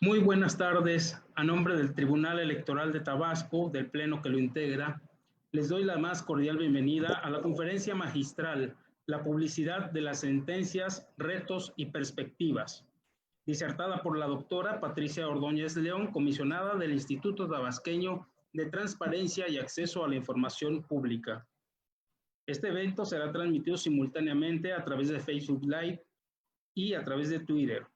Muy buenas tardes. A nombre del Tribunal Electoral de Tabasco, del Pleno que lo integra, les doy la más cordial bienvenida a la conferencia magistral, La publicidad de las sentencias, retos y perspectivas, disertada por la doctora Patricia Ordóñez León, comisionada del Instituto Tabasqueño de Transparencia y Acceso a la Información Pública. Este evento será transmitido simultáneamente a través de Facebook Live y a través de Twitter.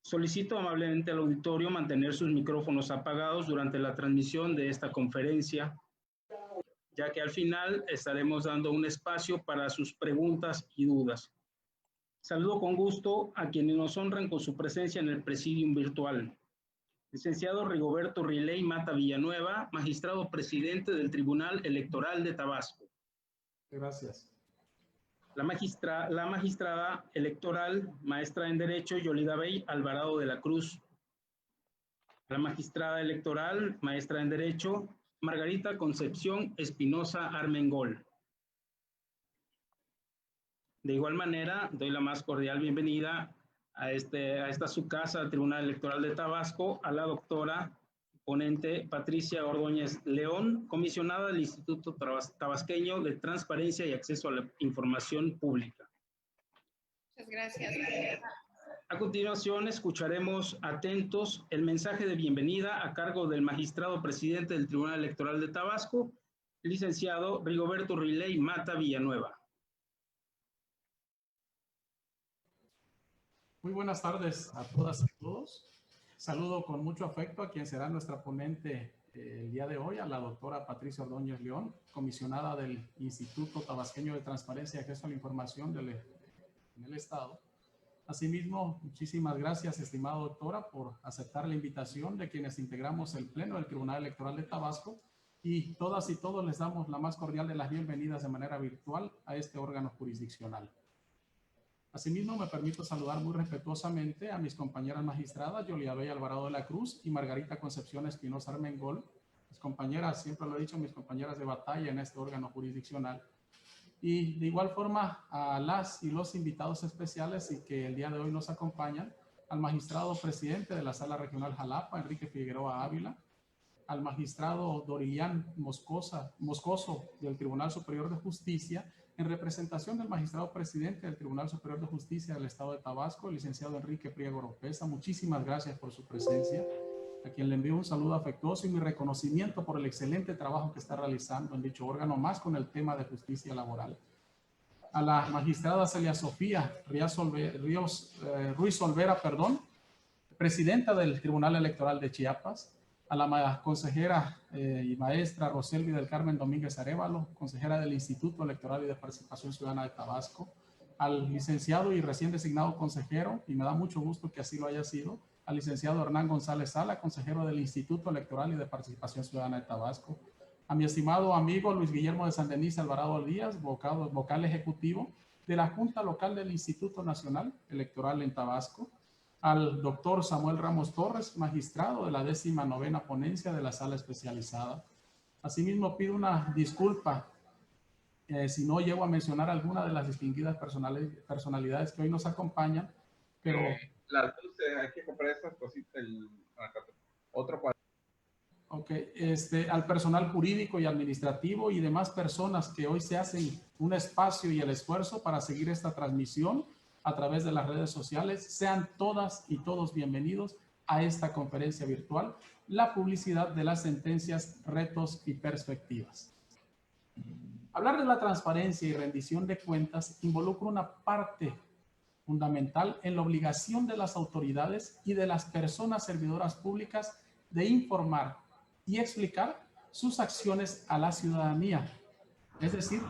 Solicito amablemente al auditorio mantener sus micrófonos apagados durante la transmisión de esta conferencia, ya que al final estaremos dando un espacio para sus preguntas y dudas. Saludo con gusto a quienes nos honran con su presencia en el presidium virtual. Licenciado Rigoberto Riley Mata Villanueva, magistrado presidente del Tribunal Electoral de Tabasco. Gracias. La magistrada electoral, maestra en Derecho, Yolida Bey Alvarado de la Cruz. La magistrada electoral, maestra en Derecho, Margarita Concepción Espinosa Armengol. De igual manera, doy la más cordial bienvenida a esta su casa, al Tribunal Electoral de Tabasco, a la doctora ponente Patricia Ordóñez León, comisionada del Instituto Tabasqueño de Transparencia y Acceso a la Información Pública. Muchas gracias. A continuación, escucharemos atentos el mensaje de bienvenida a cargo del magistrado presidente del Tribunal Electoral de Tabasco, licenciado Rigoberto Riley Mata Villanueva. Muy buenas tardes a todas y todos. Saludo con mucho afecto a quien será nuestra ponente el día de hoy, a la doctora Patricia Ordóñez León, comisionada del Instituto Tabasqueño de Transparencia y Acceso a la Información en el Estado. Asimismo, muchísimas gracias, estimada doctora, por aceptar la invitación de quienes integramos el Pleno del Tribunal Electoral de Tabasco, y todas y todos les damos la más cordial de las bienvenidas de manera virtual a este órgano jurisdiccional. Asimismo, me permito saludar muy respetuosamente a mis compañeras magistradas, Yolida Bey Alvarado de la Cruz y Margarita Concepción Espinosa Armengol, mis compañeras, siempre lo he dicho, mis compañeras de batalla en este órgano jurisdiccional. Y de igual forma a las y los invitados especiales y que el día de hoy nos acompañan, al magistrado presidente de la Sala Regional Jalapa, Enrique Figueroa Ávila, al magistrado Dorilián Moscoso del Tribunal Superior de Justicia, en representación del magistrado presidente del Tribunal Superior de Justicia del Estado de Tabasco, el licenciado Enrique Priego Oropesa. Muchísimas gracias por su presencia, a quien le envío un saludo afectuoso y mi reconocimiento por el excelente trabajo que está realizando en dicho órgano, más con el tema de justicia laboral. A la magistrada Celia Sofía Ruiz Olvera, presidenta del Tribunal Electoral de Chiapas, a la consejera y maestra Roselvi del Carmen Domínguez Arévalo, consejera del Instituto Electoral y de Participación Ciudadana de Tabasco, al licenciado y recién designado consejero, y me da mucho gusto que así lo haya sido, al licenciado Hernán González Sala, consejero del Instituto Electoral y de Participación Ciudadana de Tabasco, a mi estimado amigo Luis Guillermo de San Denis Alvarado Díaz, vocal ejecutivo de la Junta Local del Instituto Nacional Electoral en Tabasco, al doctor Samuel Ramos Torres, magistrado de la 19ª ponencia de la sala especializada. Asimismo, pido una disculpa si no llego a mencionar alguna de las distinguidas personalidades que hoy nos acompañan, pero... Las luces, hay que comprar esas cositas, otro cuadro. Ok, al personal jurídico y administrativo y demás personas que hoy se hacen un espacio y el esfuerzo para seguir esta transmisión a través de las redes sociales, sean todas y todos bienvenidos a esta conferencia virtual, la publicidad de las sentencias, retos y perspectivas. Hablar de la transparencia y rendición de cuentas involucra una parte fundamental en la obligación de las autoridades y de las personas servidoras públicas de informar y explicar sus acciones a la ciudadanía. Es decir,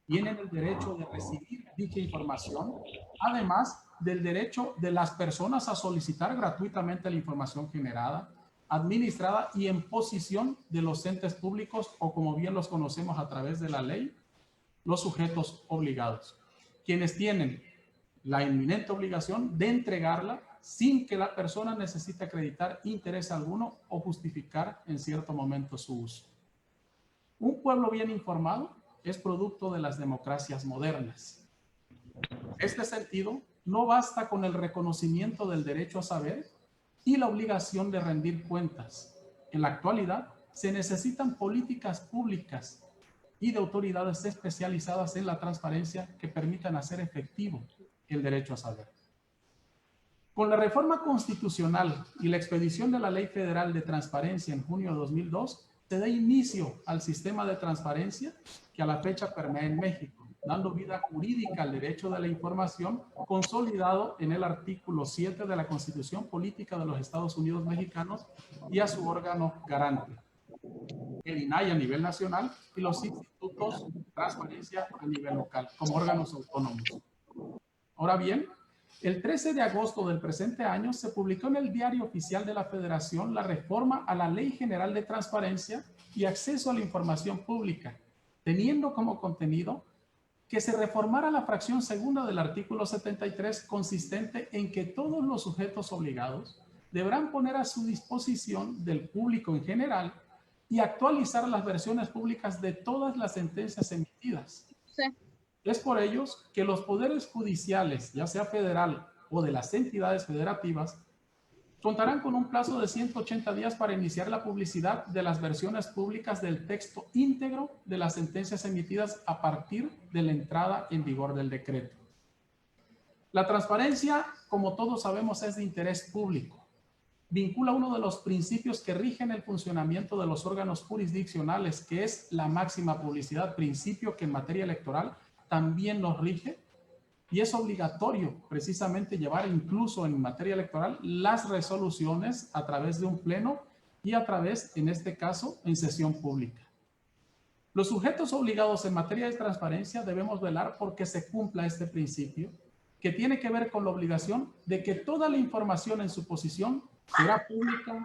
tienen el derecho de recibir dicha información, además del derecho de las personas a solicitar gratuitamente la información generada, administrada y en posesión de los entes públicos o, como bien los conocemos a través de la ley, los sujetos obligados, quienes tienen la inminente obligación de entregarla sin que la persona necesite acreditar interés alguno o justificar en cierto momento su uso. Un pueblo bien informado es producto de las democracias modernas. En este sentido, no basta con el reconocimiento del derecho a saber, y la obligación de rendir cuentas. En la actualidad, se necesitan políticas públicas y de autoridades especializadas en la transparencia que permitan hacer efectivo el derecho a saber. Con la reforma constitucional y la expedición de la Ley Federal de Transparencia en junio de 2002, se da inicio al sistema de transparencia que a la fecha permea en México, dando vida jurídica al derecho de la información consolidado en el artículo 7 de la Constitución Política de los Estados Unidos Mexicanos y a su órgano garante, el INAI a nivel nacional y los institutos de transparencia a nivel local como órganos autónomos. Ahora bien, el 13 de agosto del presente año se publicó en el Diario Oficial de la Federación la reforma a la Ley General de Transparencia y Acceso a la Información Pública, teniendo como contenido que se reformara la fracción segunda del artículo 73, consistente en que todos los sujetos obligados deberán poner a su disposición del público en general y actualizar las versiones públicas de todas las sentencias emitidas. Sí. Es por ello que los poderes judiciales, ya sea federal o de las entidades federativas, contarán con un plazo de 180 días para iniciar la publicidad de las versiones públicas del texto íntegro de las sentencias emitidas a partir de la entrada en vigor del decreto. La transparencia, como todos sabemos, es de interés público. Vincula uno de los principios que rigen el funcionamiento de los órganos jurisdiccionales, que es la máxima publicidad, principio que en materia electoral también nos rige, y es obligatorio precisamente llevar incluso en materia electoral las resoluciones a través de un pleno y a través, en este caso, en sesión pública. Los sujetos obligados en materia de transparencia debemos velar porque se cumpla este principio, que tiene que ver con la obligación de que toda la información en su posición será pública,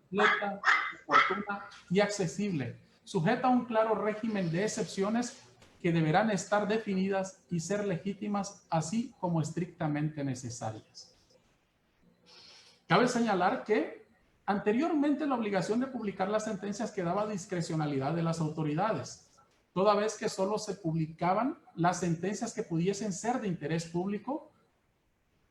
completa, oportuna y accesible, sujeta a un claro régimen de excepciones que deberán estar definidas y ser legítimas, así como estrictamente necesarias. Cabe señalar que anteriormente la obligación de publicar las sentencias quedaba a discrecionalidad de las autoridades, toda vez que solo se publicaban las sentencias que pudiesen ser de interés público,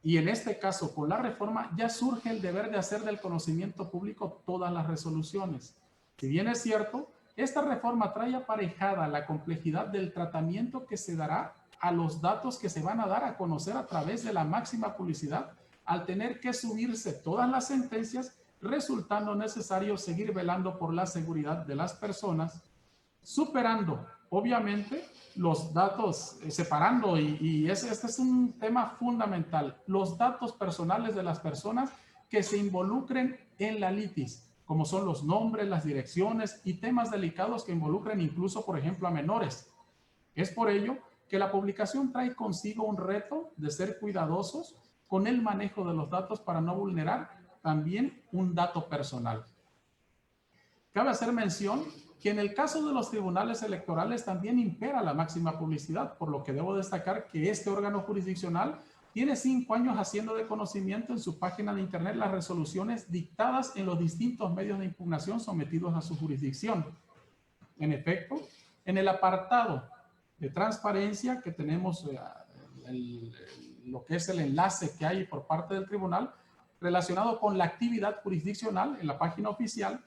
y en este caso, con la reforma, ya surge el deber de hacer del conocimiento público todas las resoluciones. Si bien es cierto, esta reforma trae aparejada la complejidad del tratamiento que se dará a los datos que se van a dar a conocer a través de la máxima publicidad, al tener que subirse todas las sentencias, resultando necesario seguir velando por la seguridad de las personas, superando, obviamente, los datos, separando, y este es un tema fundamental, los datos personales de las personas que se involucren en la litis, como son los nombres, las direcciones y temas delicados que involucren incluso, por ejemplo, a menores. Es por ello que la publicación trae consigo un reto de ser cuidadosos con el manejo de los datos para no vulnerar también un dato personal. Cabe hacer mención que en el caso de los tribunales electorales también impera la máxima publicidad, por lo que debo destacar que este órgano jurisdiccional tiene 5 años haciendo de conocimiento en su página de internet las resoluciones dictadas en los distintos medios de impugnación sometidos a su jurisdicción. En efecto, en el apartado de transparencia que tenemos lo que es el enlace que hay por parte del tribunal relacionado con la actividad jurisdiccional en la página oficial,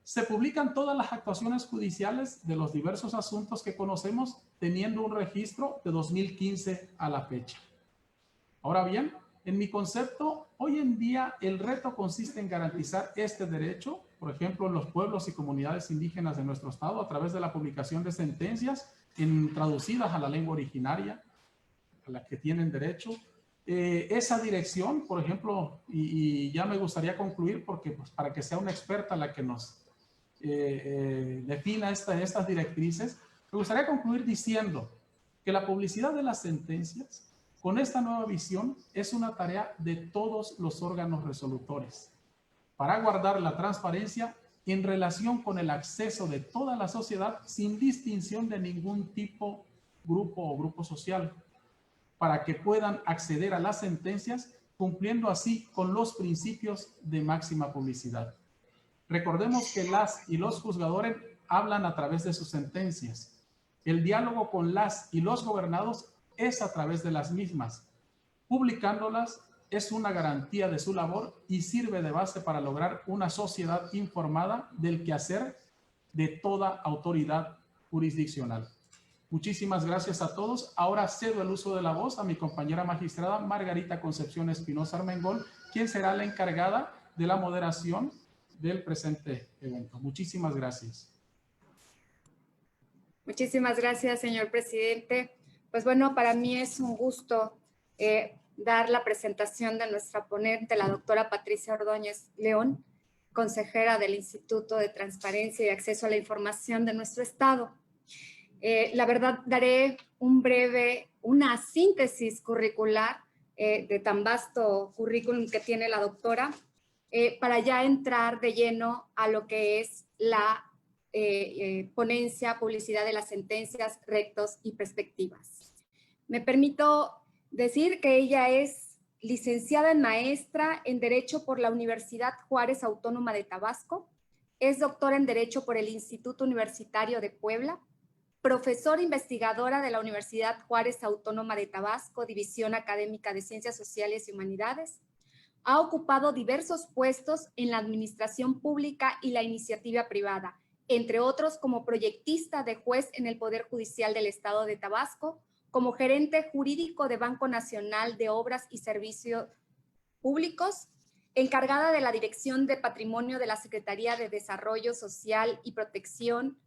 se publican todas las actuaciones judiciales de los diversos asuntos que conocemos, teniendo un registro de 2015 a la fecha. Ahora bien, en mi concepto, hoy en día el reto consiste en garantizar este derecho, por ejemplo, en los pueblos y comunidades indígenas de nuestro estado, a través de la publicación de sentencias traducidas a la lengua originaria, a la que tienen derecho. Esa dirección, por ejemplo, y ya me gustaría concluir, porque pues, para que sea una experta la que nos defina estas directrices, me gustaría concluir diciendo que la publicidad de las sentencias, con esta nueva visión, es una tarea de todos los órganos resolutores para guardar la transparencia en relación con el acceso de toda la sociedad sin distinción de ningún tipo, grupo o grupo social, para que puedan acceder a las sentencias cumpliendo así con los principios de máxima publicidad. Recordemos que las y los juzgadores hablan a través de sus sentencias. El diálogo con las y los gobernados es a través de las mismas, publicándolas es una garantía de su labor y sirve de base para lograr una sociedad informada del quehacer de toda autoridad jurisdiccional. Muchísimas gracias a todos. Ahora cedo el uso de la voz a mi compañera magistrada Margarita Concepción Espinosa Armengol, quien será la encargada de la moderación del presente evento. Muchísimas gracias. Muchísimas gracias, señor presidente. Pues bueno, para mí es un gusto dar la presentación de nuestra ponente, la doctora Patricia Ordóñez León, consejera del Instituto de Transparencia y Acceso a la Información de nuestro Estado. La verdad, daré una síntesis curricular de tan vasto currículum que tiene la doctora, para ya entrar de lleno a lo que es la ponencia, publicidad de las sentencias, rectos y perspectivas. Me permito decir que ella es licenciada en maestra en Derecho por la Universidad Juárez Autónoma de Tabasco, es doctora en Derecho por el Instituto Universitario de Puebla, profesora investigadora de la Universidad Juárez Autónoma de Tabasco, División Académica de Ciencias Sociales y Humanidades. Ha ocupado diversos puestos en la administración pública y la iniciativa privada, entre otros como proyectista de juez en el Poder Judicial del Estado de Tabasco, como gerente jurídico de Banco Nacional de Obras y Servicios Públicos, encargada de la Dirección de Patrimonio de la Secretaría de Desarrollo Social y Protección,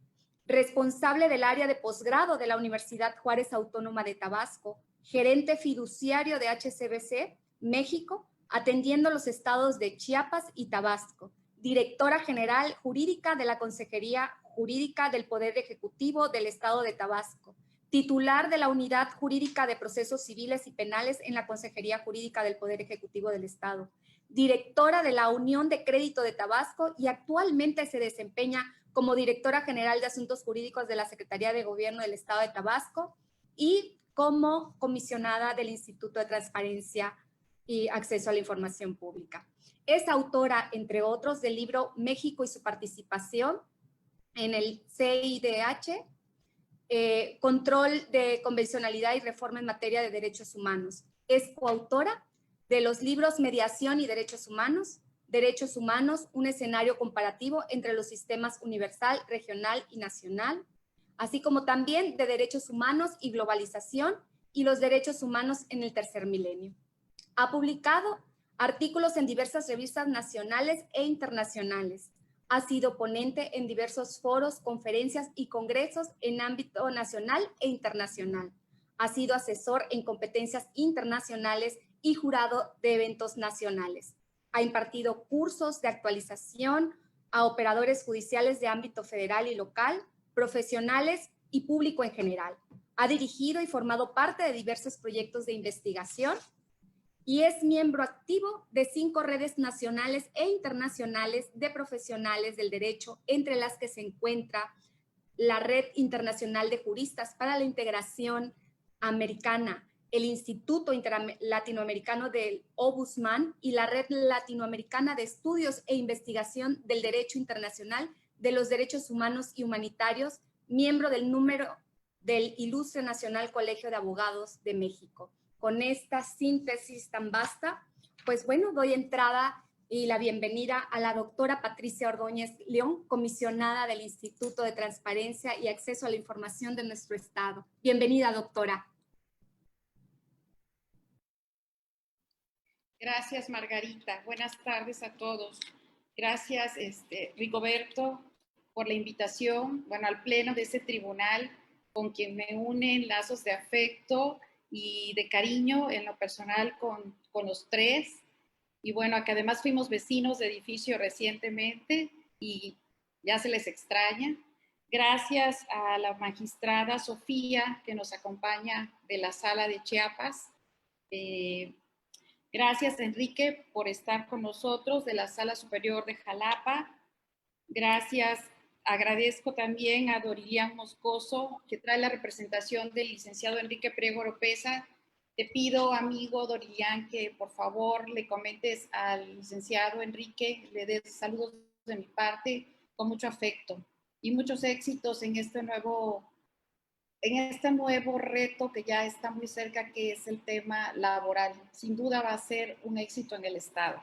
responsable del área de posgrado de la Universidad Juárez Autónoma de Tabasco, gerente fiduciario de HCBC, México, atendiendo los estados de Chiapas y Tabasco, directora general jurídica de la Consejería Jurídica del Poder Ejecutivo del Estado de Tabasco, titular de la Unidad Jurídica de Procesos Civiles y Penales en la Consejería Jurídica del Poder Ejecutivo del Estado, directora de la Unión de Crédito de Tabasco y actualmente se desempeña como directora general de Asuntos Jurídicos de la Secretaría de Gobierno del Estado de Tabasco y como comisionada del Instituto de Transparencia y Acceso a la Información Pública. Es autora, entre otros, del libro México y su participación en el CIDH, Control de Convencionalidad y Reforma en Materia de Derechos Humanos. Es coautora de los libros Mediación y Derechos Humanos, un escenario comparativo entre los sistemas universal, regional y nacional, así como también de Derechos Humanos y Globalización y los Derechos Humanos en el Tercer Milenio. Ha publicado artículos en diversas revistas nacionales e internacionales. Ha sido ponente en diversos foros, conferencias y congresos en ámbito nacional e internacional. Ha sido asesor en competencias internacionales y jurado de eventos nacionales. Ha impartido cursos de actualización a operadores judiciales de ámbito federal y local, profesionales y público en general. Ha dirigido y formado parte de diversos proyectos de investigación y es miembro activo de 5 redes nacionales e internacionales de profesionales del derecho, entre las que se encuentra la Red Internacional de Juristas para la Integración Americana, el Instituto Latinoamericano del Ombudsman y la Red Latinoamericana de Estudios e Investigación del Derecho Internacional de los Derechos Humanos y Humanitarios, miembro del número del Ilustre Nacional Colegio de Abogados de México. Con esta síntesis tan vasta, pues bueno, doy entrada y la bienvenida a la doctora Patricia Ordóñez León, comisionada del Instituto de Transparencia y Acceso a la Información de nuestro Estado. Bienvenida, doctora. Gracias, Margarita. Buenas tardes a todos. Gracias, Rigoberto, por la invitación, al pleno de este tribunal, con quien me unen lazos de afecto y de cariño en lo personal con los tres. Y que además fuimos vecinos de edificio recientemente y ya se les extraña. Gracias a la magistrada Sofía, que nos acompaña de la sala de Chiapas. Gracias, Enrique, por estar con nosotros de la Sala Superior de Jalapa. Gracias, agradezco también a Dorilian Moscoso, que trae la representación del licenciado Enrique Priego Oropesa. Te pido, amigo Dorilian, que por favor le comentes al licenciado Enrique, le des saludos de mi parte, con mucho afecto y muchos éxitos en este nuevo en este nuevo reto que ya está muy cerca, que es el tema laboral. Sin duda va a ser un éxito en el Estado.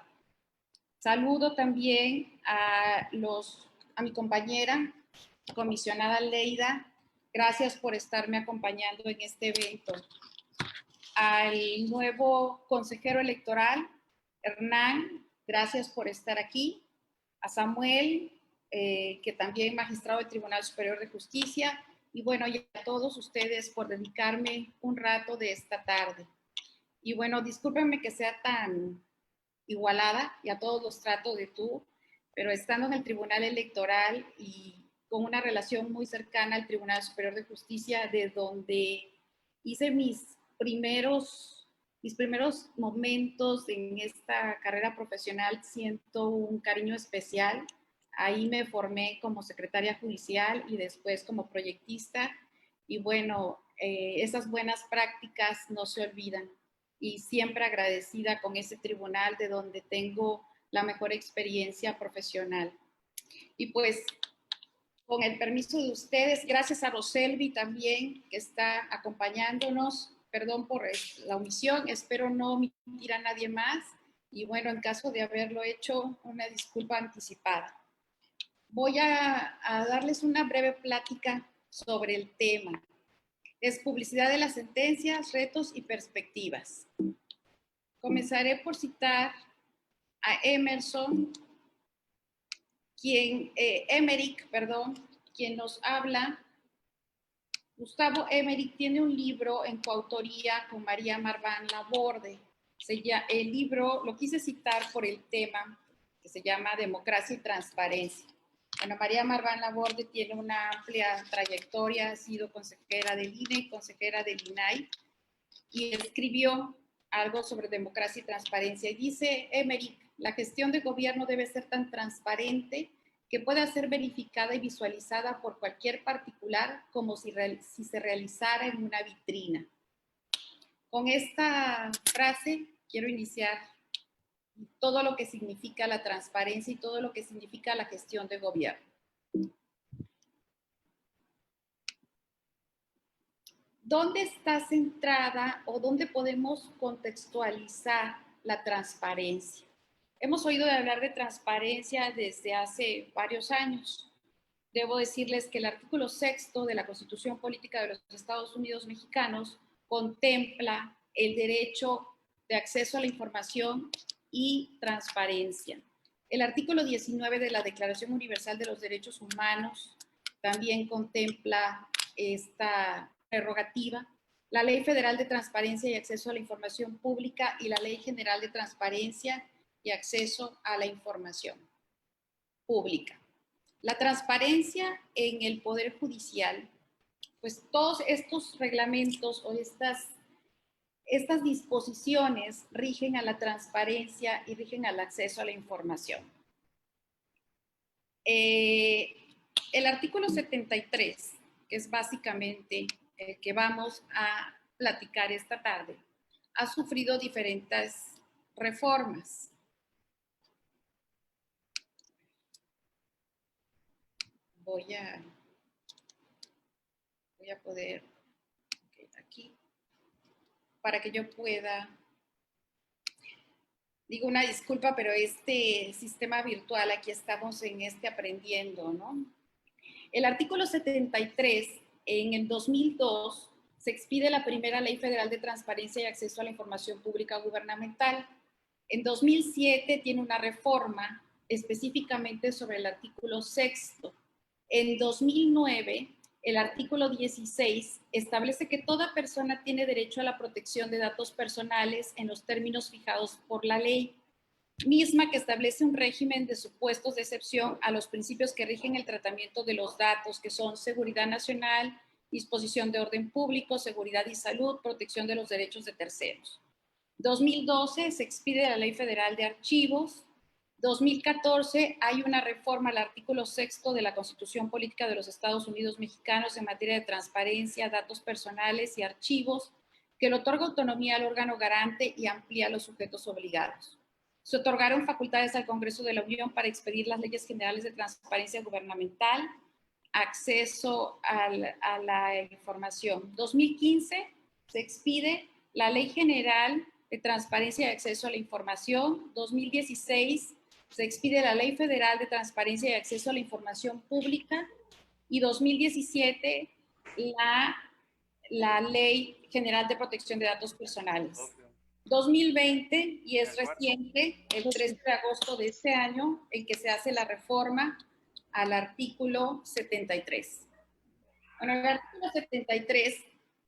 Saludo también a mi compañera, comisionada Leida. Gracias por estarme acompañando en este evento. Al nuevo consejero electoral, Hernán, gracias por estar aquí. A Samuel, que también magistrado del Tribunal Superior de Justicia. Y bueno, y a todos ustedes por dedicarme un rato de esta tarde. Y bueno, discúlpenme que sea tan igualada, y a todos los trato de tú, pero estando en el Tribunal Electoral y con una relación muy cercana al Tribunal Superior de Justicia, de donde hice mis primeros momentos en esta carrera profesional, siento un cariño especial. Ahí me formé como secretaria judicial y después como proyectista. Y bueno, esas buenas prácticas no se olvidan. Y siempre agradecida con ese tribunal de donde tengo la mejor experiencia profesional. Y pues, con el permiso de ustedes, gracias a Roselvi también, que está acompañándonos. Perdón por la omisión, espero no omitir a nadie más. Y bueno, en caso de haberlo hecho, una disculpa anticipada. Voy a darles una breve plática sobre el tema. Es publicidad de las sentencias, retos y perspectivas. Comenzaré por citar a Emerick, quien nos habla. Gustavo Emerick tiene un libro en coautoría con María Marván Laborde. El libro lo quise citar por el tema que se llama Democracia y Transparencia. Bueno, María Marván Laborde tiene una amplia trayectoria, ha sido consejera del INE y consejera del INAI, y escribió algo sobre democracia y transparencia. Y dice Emerick, la gestión de gobierno debe ser tan transparente que pueda ser verificada y visualizada por cualquier particular como si se realizara en una vitrina. Con esta frase quiero iniciar todo lo que significa la transparencia y todo lo que significa la gestión de gobierno. ¿Dónde está centrada o dónde podemos contextualizar la transparencia? Hemos oído hablar de transparencia desde hace varios años. Debo decirles que el artículo 6 de la Constitución Política de los Estados Unidos Mexicanos contempla el derecho de acceso a la información y transparencia. El artículo 19 de la Declaración Universal de los Derechos Humanos también contempla esta prerrogativa. La Ley Federal de Transparencia y Acceso a la Información Pública y la Ley General de Transparencia y Acceso a la Información Pública. La transparencia en el Poder Judicial, pues todos estos reglamentos o estas disposiciones rigen a la transparencia y rigen al acceso a la información. El artículo 73, que es básicamente el que vamos a platicar esta tarde, ha sufrido diferentes reformas. Voy a poder, aquí, para que yo pueda, digo una disculpa, pero este sistema virtual, aquí estamos en aprendiendo, ¿no? El artículo 73, en el 2002, se expide la primera Ley Federal de Transparencia y Acceso a la Información Pública Gubernamental. En 2007 tiene una reforma específicamente sobre el artículo 6. En 2009, el artículo 16 establece que toda persona tiene derecho a la protección de datos personales en los términos fijados por la ley, misma que establece un régimen de supuestos de excepción a los principios que rigen el tratamiento de los datos, que son seguridad nacional, disposición de orden público, seguridad y salud, protección de los derechos de terceros. 2012 se expide la Ley Federal de Archivos. 2014 hay una reforma al artículo 6 de la Constitución Política de los Estados Unidos Mexicanos en materia de transparencia, datos personales y archivos, que le otorga autonomía al órgano garante y amplía los sujetos obligados. Se otorgaron facultades al Congreso de la Unión para expedir las leyes generales de transparencia gubernamental. acceso a la información. 2015 se expide la Ley General de Transparencia y Acceso a la Información. 2016 se expide la Ley Federal de Transparencia y Acceso a la Información Pública. Y 2017 la Ley General de Protección de Datos Personales. 2020, y es reciente, el 13 de agosto de este año, en que se hace la reforma al artículo 73. Bueno, el artículo 73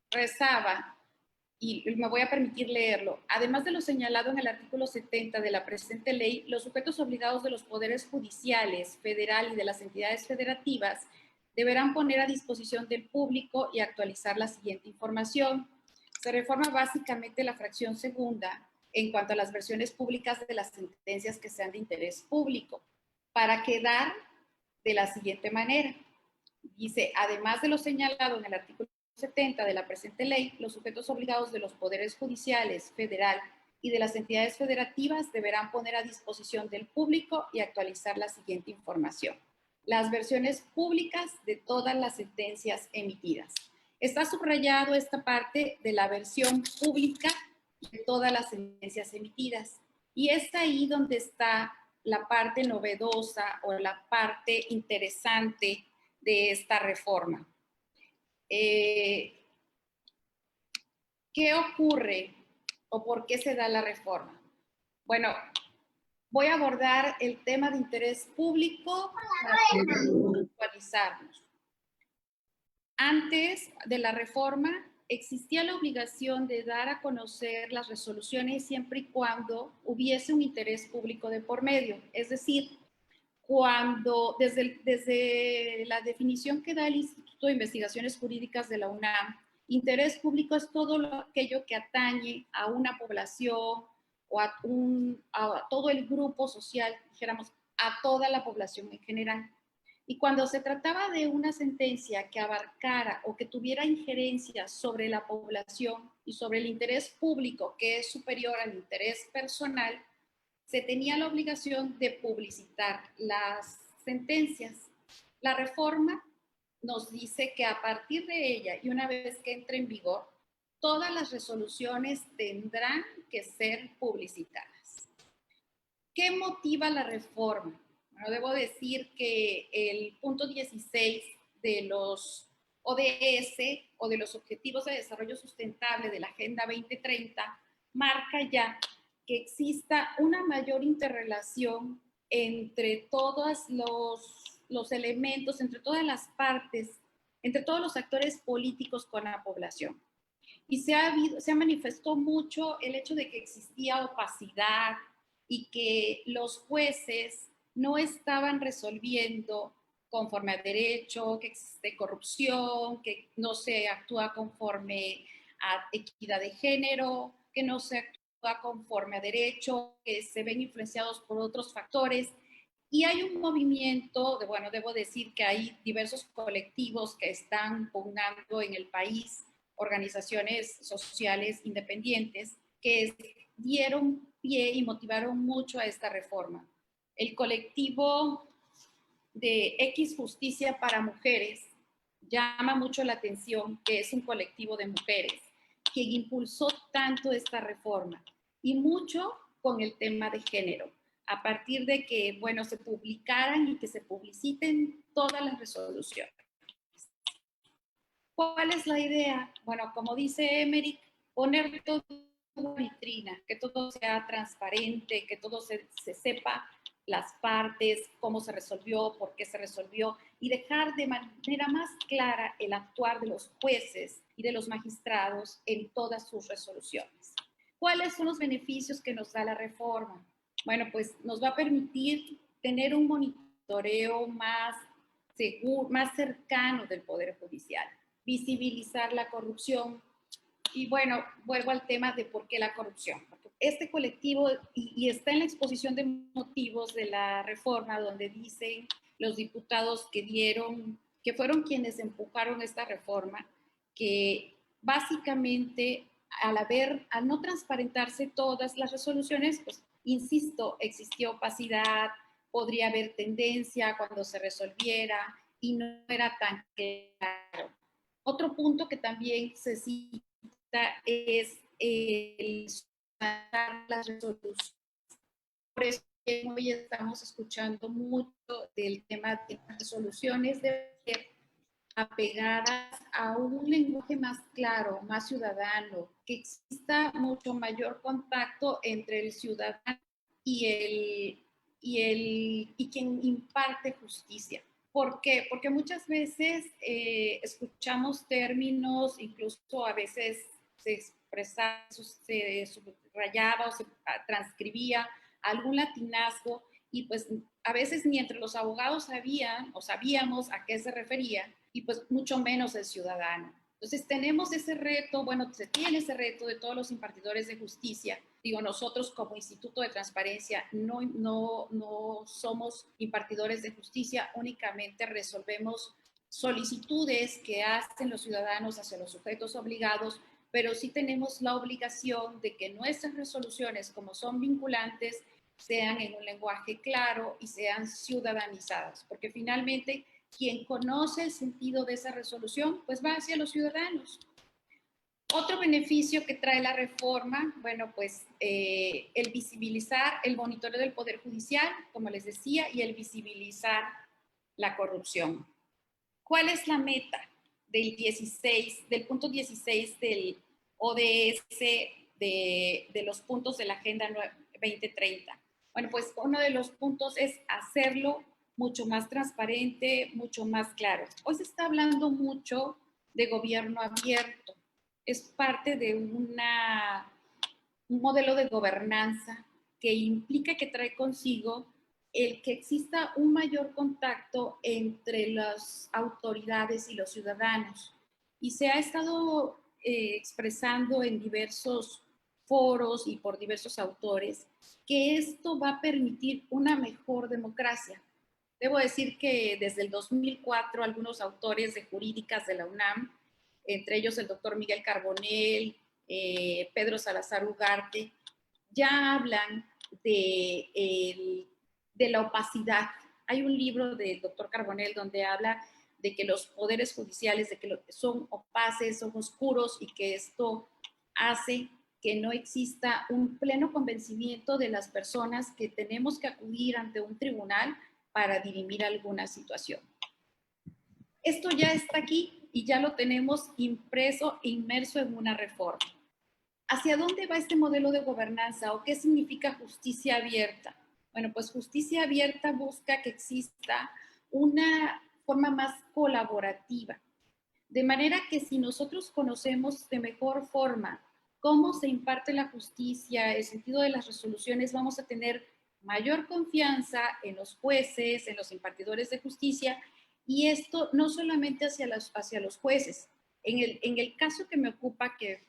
rezaba, y me voy a permitir leerlo, además de lo señalado en el artículo 70 de la presente ley, los sujetos obligados de los poderes judiciales, federal y de las entidades federativas deberán poner a disposición del público y actualizar la siguiente información. Se reforma básicamente la fracción segunda en cuanto a las versiones públicas de las sentencias que sean de interés público, para quedar de la siguiente manera. Dice, además de lo señalado en el artículo 70 de la presente ley, los sujetos obligados de los poderes judiciales, federal y de las entidades federativas deberán poner a disposición del público y actualizar la siguiente información. Las versiones públicas de todas las sentencias emitidas. Está subrayado esta parte de la versión pública de todas las sentencias emitidas. Y es ahí donde está la parte novedosa o la parte interesante de esta reforma. ¿Qué ocurre o por qué se da la reforma? Bueno, voy a abordar el tema de interés público para actualizarnos. Antes de la reforma existía la obligación de dar a conocer las resoluciones siempre y cuando hubiese un interés público de por medio. Es decir, cuando desde la definición que da el Instituto de Investigaciones Jurídicas de la UNAM, interés público es todo aquello que atañe a una población o a todo el grupo social, dijéramos, a toda la población en general. Y cuando se trataba de una sentencia que abarcara o que tuviera injerencia sobre la población y sobre el interés público, que es superior al interés personal, se tenía la obligación de publicitar las sentencias. La reforma nos dice que a partir de ella y una vez que entre en vigor, todas las resoluciones tendrán que ser publicitadas. ¿Qué motiva la reforma? Bueno, debo decir que el punto 16 de los ODS o de los Objetivos de Desarrollo Sustentable de la Agenda 2030 marca ya que exista una mayor interrelación entre todos los elementos, entre todas las partes, entre todos los actores políticos con la población. Y se manifestó mucho el hecho de que existía opacidad y que los jueces no estaban resolviendo conforme a derecho, que existe corrupción, que no se actúa conforme a equidad de género, que no se actúa conforme a derecho, que se ven influenciados por otros factores. Y hay un movimiento, debo decir que hay diversos colectivos que están pugnando en el país, organizaciones sociales independientes, que dieron pie y motivaron mucho a esta reforma. El colectivo de X Justicia para Mujeres llama mucho la atención, que es un colectivo de mujeres, quien impulsó tanto esta reforma y mucho con el tema de género, a partir de que, bueno, se publicaran y que se publiciten todas las resoluciones. ¿Cuál es la idea? Bueno, como dice Emerick, poner todo en vitrina, que todo sea transparente, que todo se sepa las partes, cómo se resolvió, por qué se resolvió, y dejar de manera más clara el actuar de los jueces y de los magistrados en todas sus resoluciones. ¿Cuáles son los beneficios que nos da la reforma? Bueno, pues nos va a permitir tener un monitoreo más seguro, más cercano del Poder Judicial, visibilizar la corrupción. Y bueno, vuelvo al tema de por qué la corrupción. Este colectivo, y está en la exposición de motivos de la reforma, donde dicen los diputados que fueron quienes empujaron esta reforma, que básicamente al no transparentarse todas las resoluciones, pues insisto, existió opacidad, podría haber tendencia cuando se resolviera, y no era tan claro. Otro punto que también se cita es el las resoluciones. Por eso hoy estamos escuchando mucho del tema de las resoluciones de apegadas a un lenguaje más claro, más ciudadano, que exista mucho mayor contacto entre el ciudadano y quien imparte justicia. ¿Por qué? Porque muchas veces escuchamos términos, incluso a veces se expresaba, se subrayaba o se transcribía algún latinazgo y pues a veces ni entre los abogados sabían o sabíamos a qué se refería y pues mucho menos el ciudadano. Entonces tenemos ese reto, bueno, se tiene ese reto de todos los impartidores de justicia. Digo, nosotros como Instituto de Transparencia no somos impartidores de justicia, únicamente resolvemos solicitudes que hacen los ciudadanos hacia los sujetos obligados, pero sí tenemos la obligación de que nuestras resoluciones, como son vinculantes, sean en un lenguaje claro y sean ciudadanizadas, porque finalmente quien conoce el sentido de esa resolución, pues va hacia los ciudadanos. Otro beneficio que trae la reforma, bueno, pues el visibilizar el monitoreo del Poder Judicial, como les decía, y el visibilizar la corrupción. ¿Cuál es la meta del punto 16 del ODS de los puntos de la Agenda 2030? Bueno, pues uno de los puntos es hacerlo mucho más transparente, mucho más claro. Hoy se está hablando mucho de gobierno abierto. Es parte de un modelo de gobernanza que implica, que trae consigo el que exista un mayor contacto entre las autoridades y los ciudadanos. Y se ha estado expresando en diversos foros y por diversos autores que esto va a permitir una mejor democracia. Debo decir que desde el 2004 algunos autores de jurídicas de la UNAM, entre ellos el doctor Miguel Carbonell, Pedro Salazar Ugarte, ya hablan de la opacidad. Hay un libro del doctor Carbonell donde habla de que los poderes judiciales, de que son opaces, son oscuros y que esto hace que no exista un pleno convencimiento de las personas que tenemos que acudir ante un tribunal para dirimir alguna situación. Esto ya está aquí y ya lo tenemos impreso e inmerso en una reforma. ¿Hacia dónde va este modelo de gobernanza o qué significa justicia abierta? Bueno, pues justicia abierta busca que exista una forma más colaborativa, de manera que si nosotros conocemos de mejor forma cómo se imparte la justicia, el sentido de las resoluciones, vamos a tener mayor confianza en los jueces, en los impartidores de justicia, y esto no solamente hacia los jueces. En el caso que me ocupa, que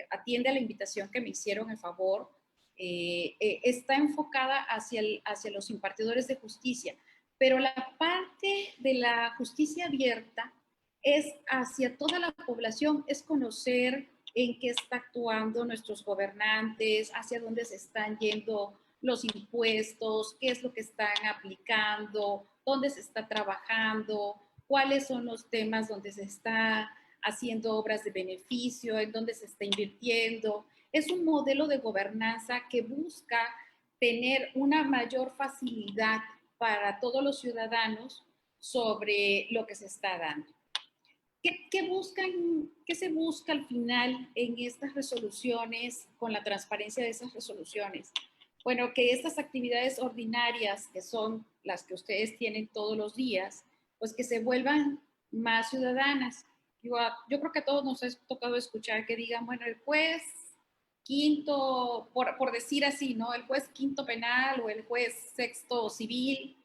atiende a la invitación que me hicieron en favor, está enfocada hacia los impartidores de justicia, pero la parte de la justicia abierta es hacia toda la población, es conocer en qué está actuando nuestros gobernantes, hacia dónde se están yendo los impuestos, qué es lo que están aplicando, dónde se está trabajando, cuáles son los temas donde se está haciendo obras de beneficio, en dónde se está invirtiendo. Es un modelo de gobernanza que busca tener una mayor facilidad para todos los ciudadanos sobre lo que se está dando. ¿Qué se busca al final en estas resoluciones, con la transparencia de esas resoluciones? Bueno, que estas actividades ordinarias, que son las que ustedes tienen todos los días, pues que se vuelvan más ciudadanas. Yo creo que a todos nos ha tocado escuchar que digan, bueno, el juez quinto, por decir así, ¿no? El juez quinto penal o el juez sexto civil,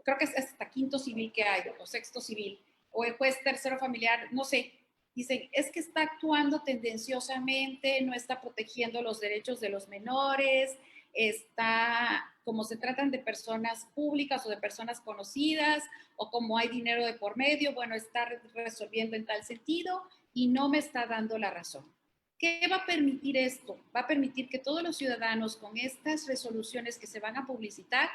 creo que es hasta quinto civil que hay, o sexto civil, o el juez tercero familiar, no sé. Dicen, es que está actuando tendenciosamente, no está protegiendo los derechos de los menores, como se tratan de personas públicas o de personas conocidas, o como hay dinero de por medio, bueno, está resolviendo en tal sentido y no me está dando la razón. ¿Qué va a permitir esto? Va a permitir que todos los ciudadanos con estas resoluciones que se van a publicitar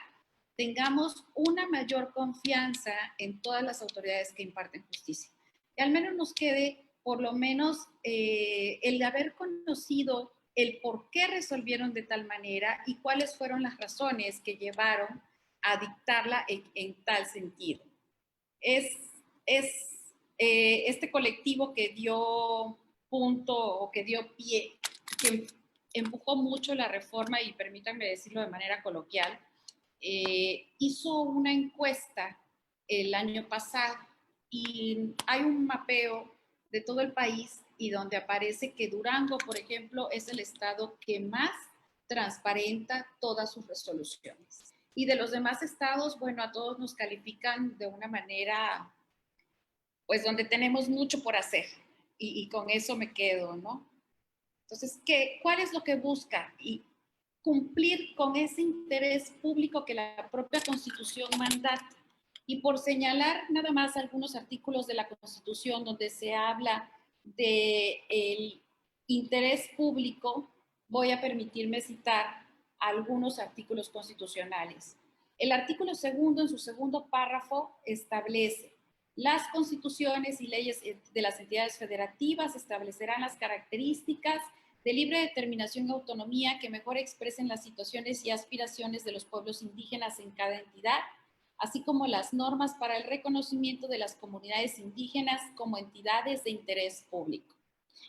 tengamos una mayor confianza en todas las autoridades que imparten justicia. Que al menos nos quede, por lo menos, el de haber conocido el por qué resolvieron de tal manera y cuáles fueron las razones que llevaron a dictarla en tal sentido. Es este colectivo que dio punto o que dio pie, que empujó mucho la reforma, y permítanme decirlo de manera coloquial, hizo una encuesta el año pasado y hay un mapeo de todo el país y donde aparece que Durango, por ejemplo, es el estado que más transparenta todas sus resoluciones. Y de los demás estados, bueno, a todos nos califican de una manera, pues donde tenemos mucho por hacer, y con eso me quedo, ¿no? Entonces, ¿cuál es lo que busca? Y cumplir con ese interés público que la propia Constitución mandata. Y por señalar nada más algunos artículos de la Constitución donde se habla del interés público, voy a permitirme citar algunos artículos constitucionales. El artículo segundo, en su segundo párrafo, establece: las constituciones y leyes de las entidades federativas establecerán las características de libre determinación y autonomía que mejor expresen las situaciones y aspiraciones de los pueblos indígenas en cada entidad, así como las normas para el reconocimiento de las comunidades indígenas como entidades de interés público.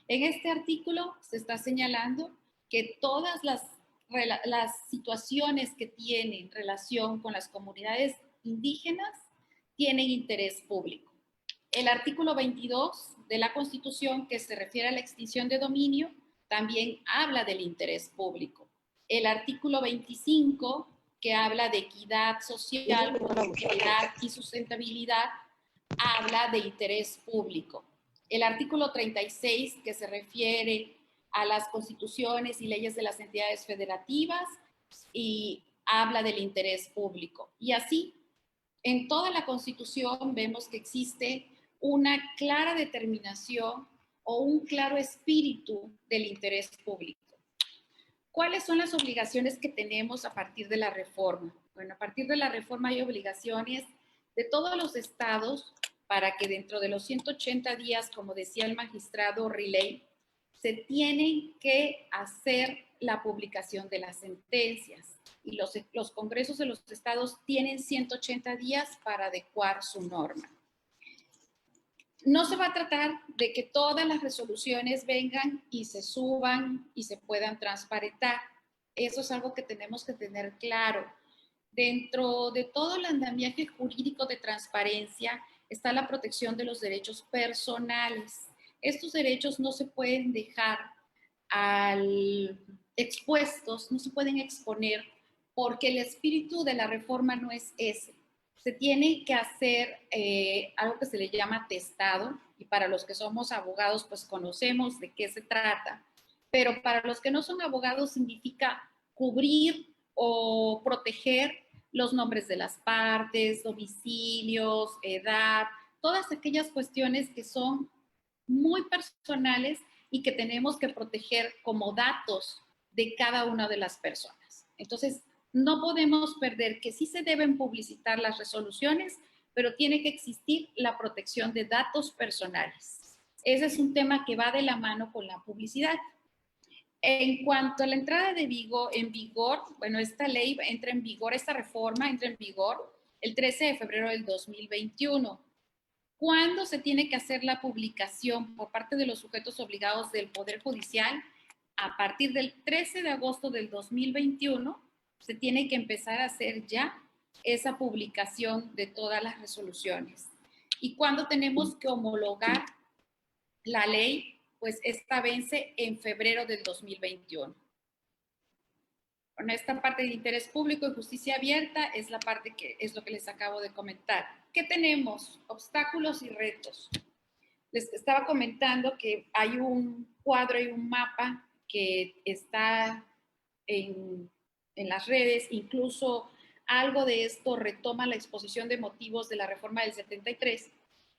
En este artículo se está señalando que todas las situaciones que tienen relación con las comunidades indígenas tienen interés público. El artículo 22 de la Constitución, que se refiere a la extinción de dominio, también habla del interés público. El artículo 25, que habla de equidad social, productividad y sustentabilidad, habla de interés público. El artículo 36, que se refiere a las constituciones y leyes de las entidades federativas, y habla del interés público. Y así, en toda la Constitución vemos que existe una clara determinación o un claro espíritu del interés público. ¿Cuáles son las obligaciones que tenemos a partir de la reforma? Bueno, a partir de la reforma hay obligaciones de todos los estados para que dentro de los 180 días, como decía el magistrado Riley, se tienen que hacer la publicación de las sentencias, y los congresos de los estados tienen 180 días para adecuar su norma. No se va a tratar de que todas las resoluciones vengan y se suban y se puedan transparentar. Eso es algo que tenemos que tener claro. Dentro de todo el andamiaje jurídico de transparencia está la protección de los derechos personales. Estos derechos no se pueden dejar expuestos, no se pueden exponer, porque el espíritu de la reforma no es ese. Se tiene que hacer algo que se le llama testado, y para los que somos abogados pues conocemos de qué se trata, pero para los que no son abogados significa cubrir o proteger los nombres de las partes, domicilios, edad, todas aquellas cuestiones que son muy personales y que tenemos que proteger como datos de cada una de las personas. Entonces, no podemos perder que sí se deben publicitar las resoluciones, pero tiene que existir la protección de datos personales. Ese es un tema que va de la mano con la publicidad. En cuanto a la entrada en vigor, bueno, esta ley entra en vigor, esta reforma entra en vigor el 13 de febrero del 2021. ¿Cuándo se tiene que hacer la publicación por parte de los sujetos obligados del Poder Judicial? A partir del 13 de agosto del 2021, se tiene que empezar a hacer ya esa publicación de todas las resoluciones. ¿Y cuándo tenemos que homologar la ley? Pues esta vence en febrero del 2021. Bueno, esta parte de interés público y justicia abierta es la parte que es lo que les acabo de comentar. ¿Qué tenemos? Obstáculos y retos. Les estaba comentando que hay un cuadro y un mapa que está en las redes, incluso algo de esto retoma la exposición de motivos de la reforma del 73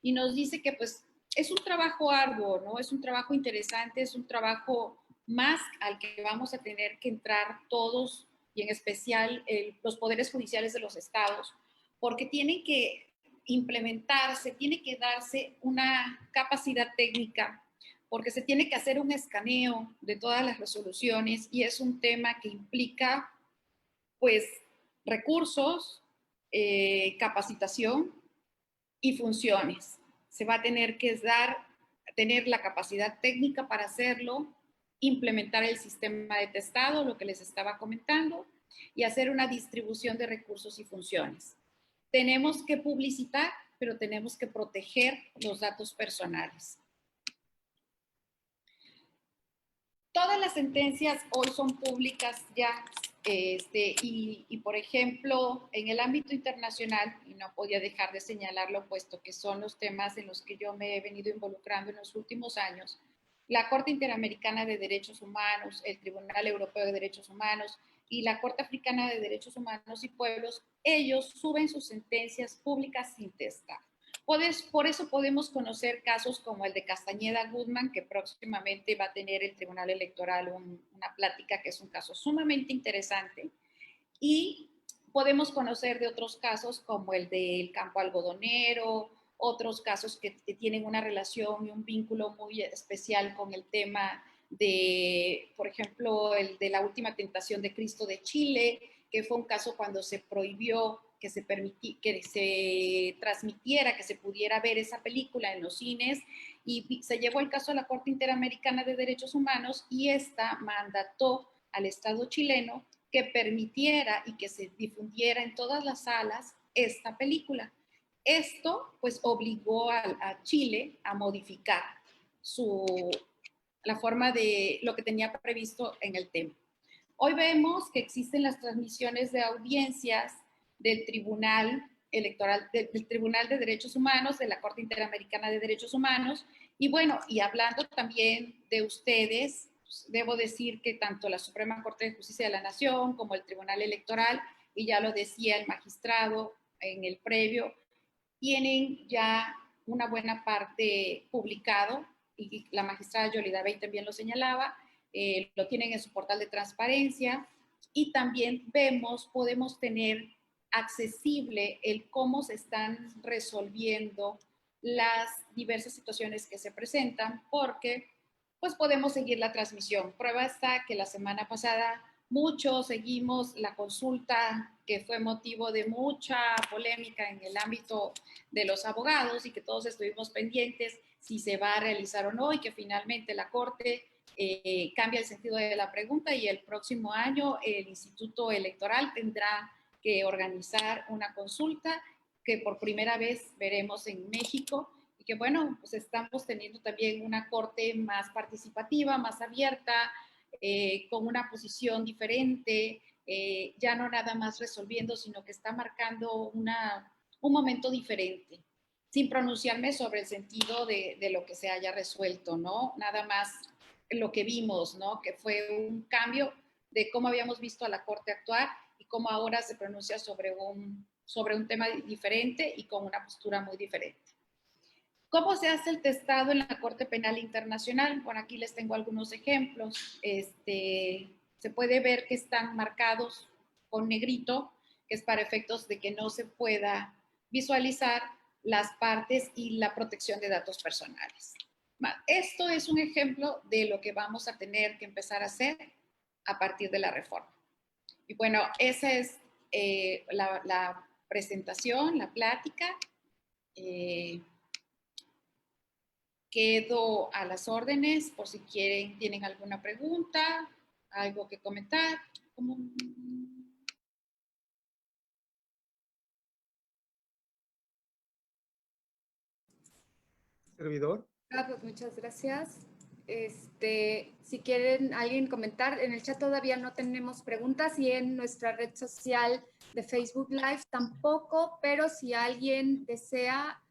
y nos dice que pues es un trabajo arduo, ¿no? Es un trabajo interesante, es un trabajo más al que vamos a tener que entrar todos y en especial los poderes judiciales de los estados, porque tienen que implementarse, tiene que darse una capacidad técnica, porque se tiene que hacer un escaneo de todas las resoluciones y es un tema que implica, pues, recursos, capacitación y funciones. Se va a tener que tener la capacidad técnica para hacerlo, implementar el sistema de testado, lo que les estaba comentando, y hacer una distribución de recursos y funciones. Tenemos que publicitar, pero tenemos que proteger los datos personales. Todas las sentencias hoy son públicas ya, y por ejemplo, en el ámbito internacional, y no podía dejar de señalarlo, puesto que son los temas en los que yo me he venido involucrando en los últimos años, la Corte Interamericana de Derechos Humanos, el Tribunal Europeo de Derechos Humanos y la Corte Africana de Derechos Humanos y Pueblos, ellos suben sus sentencias públicas sin testar. Por eso podemos conocer casos como el de Castañeda Goodman, que próximamente va a tener el Tribunal Electoral una plática que es un caso sumamente interesante. Y podemos conocer de otros casos como el del campo algodonero, otros casos que tienen una relación y un vínculo muy especial con el tema de, por ejemplo, el de la última tentación de Cristo de Chile, que fue un caso cuando se prohibió que se transmitiera, que se pudiera ver esa película en los cines, y se llevó el caso a la Corte Interamericana de Derechos Humanos y esta mandató al Estado chileno que permitiera y que se difundiera en todas las salas esta película. Esto pues obligó a Chile a modificar la forma de lo que tenía previsto en el tema. Hoy vemos que existen las transmisiones de audiencias del Tribunal Electoral, del Tribunal de Derechos Humanos, de la Corte Interamericana de Derechos Humanos, y bueno, y hablando también de ustedes, pues, debo decir que tanto la Suprema Corte de Justicia de la Nación como el Tribunal Electoral, y ya lo decía el magistrado en el previo, tienen ya una buena parte publicado, y la magistrada Yolida Bey también lo señalaba, lo tienen en su portal de transparencia, y también podemos tener accesible el cómo se están resolviendo las diversas situaciones que se presentan, porque pues podemos seguir la transmisión. Prueba está que la semana pasada muchos seguimos la consulta que fue motivo de mucha polémica en el ámbito de los abogados y que todos estuvimos pendientes si se va a realizar o no, y que finalmente la Corte cambia el sentido de la pregunta y el próximo año el Instituto Electoral tendrá que organizar una consulta que por primera vez veremos en México, y que bueno, pues estamos teniendo también una Corte más participativa, más abierta, con una posición diferente, ya no nada más resolviendo, sino que está marcando un momento diferente, sin pronunciarme sobre el sentido de lo que se haya resuelto, ¿no? Nada más lo que vimos, ¿no? Que fue un cambio de cómo habíamos visto a la Corte actuar y cómo ahora se pronuncia sobre un tema diferente y con una postura muy diferente. ¿Cómo se hace el testado en la Corte Penal Internacional? Bueno, aquí les tengo algunos ejemplos. Se puede ver que están marcados con negrito, que es para efectos de que no se pueda visualizar las partes y la protección de datos personales. Esto es un ejemplo de lo que vamos a tener que empezar a hacer a partir de la reforma. Y bueno, esa es la presentación, la plática. Quedo a las órdenes por si tienen alguna pregunta, algo que comentar. Servidor. Pues muchas gracias. Si quieren alguien comentar, en el chat todavía no tenemos preguntas y en nuestra red social de Facebook Live tampoco, pero si alguien desea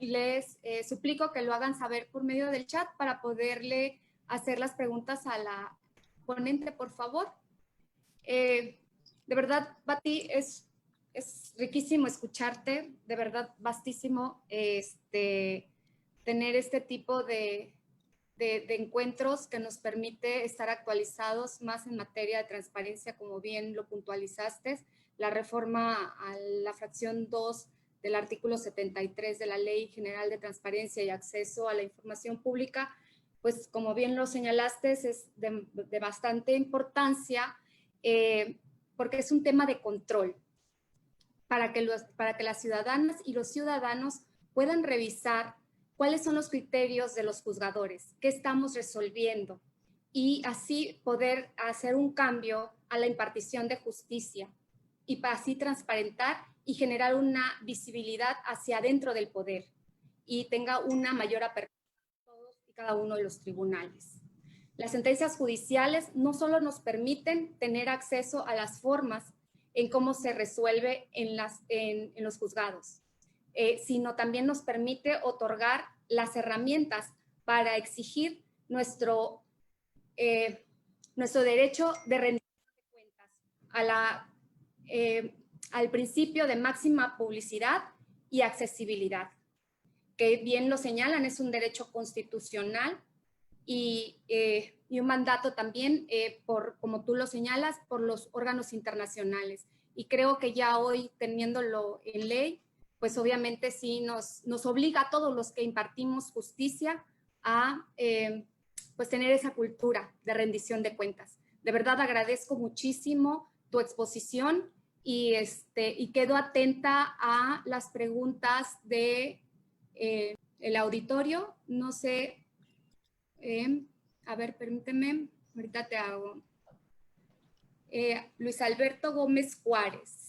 les suplico que lo hagan saber por medio del chat para poderle hacer las preguntas a la ponente, por favor. De verdad, Bati, es riquísimo escucharte, de verdad, vastísimo tener este tipo de de encuentros que nos permite estar actualizados más en materia de transparencia, como bien lo puntualizaste, la reforma a la fracción 2 del artículo 73 de la Ley General de Transparencia y Acceso a la Información Pública, pues como bien lo señalaste, es de bastante importancia porque es un tema de control para que las ciudadanas y los ciudadanos puedan revisar cuáles son los criterios de los juzgadores, qué estamos resolviendo y así poder hacer un cambio a la impartición de justicia y para así transparentar y generar una visibilidad hacia adentro del poder y tenga una mayor apertura a todos y cada uno de los tribunales. Las sentencias judiciales no solo nos permiten tener acceso a las formas en cómo se resuelve en los juzgados, sino también nos permite otorgar las herramientas para exigir nuestro derecho de rendición de cuentas al principio de máxima publicidad y accesibilidad, que bien lo señalan, es un derecho constitucional y un mandato también, como tú lo señalas, por los órganos internacionales. Y creo que ya hoy, teniéndolo en ley, pues obviamente sí nos obliga a todos los que impartimos justicia a pues tener esa cultura de rendición de cuentas. De verdad agradezco muchísimo tu exposición y quedo atenta a las preguntas de el auditorio. No sé, a ver, permíteme, ahorita te hago. Luis Alberto Gómez Juárez.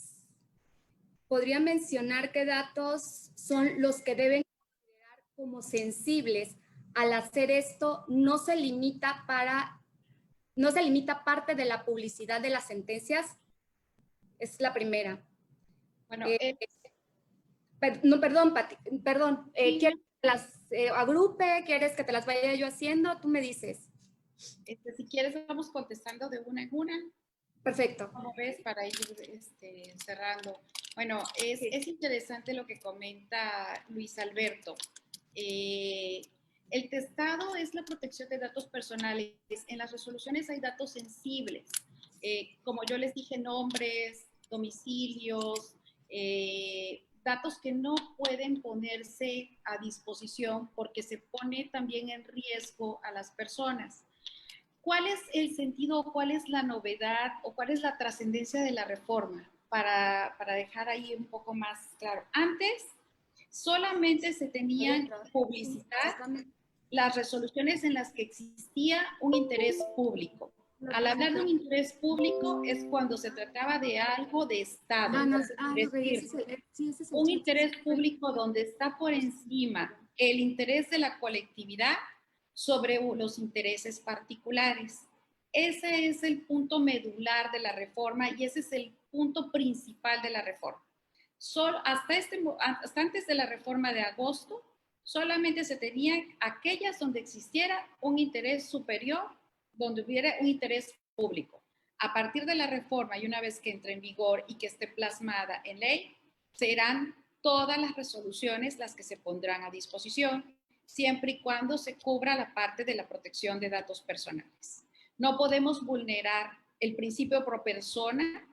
¿Podría mencionar qué datos son los que deben considerar como sensibles? Al hacer esto, no se limita parte de la publicidad de las sentencias. Es la primera. Bueno, perdón, Pati, perdón. Sí. ¿Quieres que las agrupe? ¿Quieres que te las vaya yo haciendo? Tú me dices. Si quieres, vamos contestando de una en una. Perfecto. ¿Cómo ves? Para ir cerrando. Bueno, es interesante lo que comenta Luis Alberto. El testado es la protección de datos personales. En las resoluciones hay datos sensibles, como yo les dije, nombres, domicilios, datos que no pueden ponerse a disposición porque se pone también en riesgo a las personas. ¿Cuál es el sentido, cuál es la novedad o cuál es la trascendencia de la reforma? Para dejar ahí un poco más claro. Antes solamente se tenían que publicitar las resoluciones en las que existía un interés público. Al hablar de un interés público es cuando se trataba de algo de Estado. Es decir, un interés público donde está por encima el interés de la colectividad sobre los intereses particulares. Ese es el punto medular de la reforma y ese es el punto principal de la reforma. Hasta antes de la reforma de agosto, solamente se tenían aquellas donde existiera un interés superior, donde hubiera un interés público. A partir de la reforma y una vez que entre en vigor y que esté plasmada en ley, serán todas las resoluciones las que se pondrán a disposición, siempre y cuando se cubra la parte de la protección de datos personales. No podemos vulnerar el principio pro persona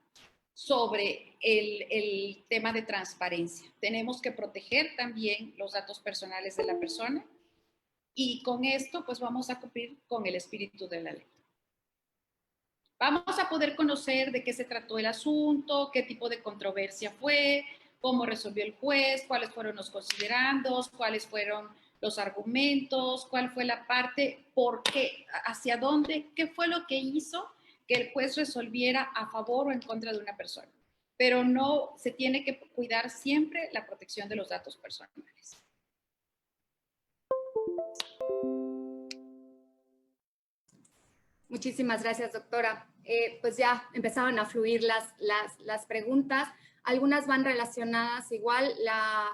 sobre el tema de transparencia. Tenemos que proteger también los datos personales de la persona y con esto pues vamos a cumplir con el espíritu de la ley. Vamos a poder conocer de qué se trató el asunto, qué tipo de controversia fue, cómo resolvió el juez, cuáles fueron los considerandos, cuáles fueron los argumentos, cuál fue la parte, por qué, hacia dónde, qué fue lo que hizo que el juez resolviera a favor o en contra de una persona. Pero no se tiene que cuidar siempre la protección de los datos personales. Muchísimas gracias, doctora. Pues ya empezaron a fluir las preguntas. Algunas van relacionadas igual. La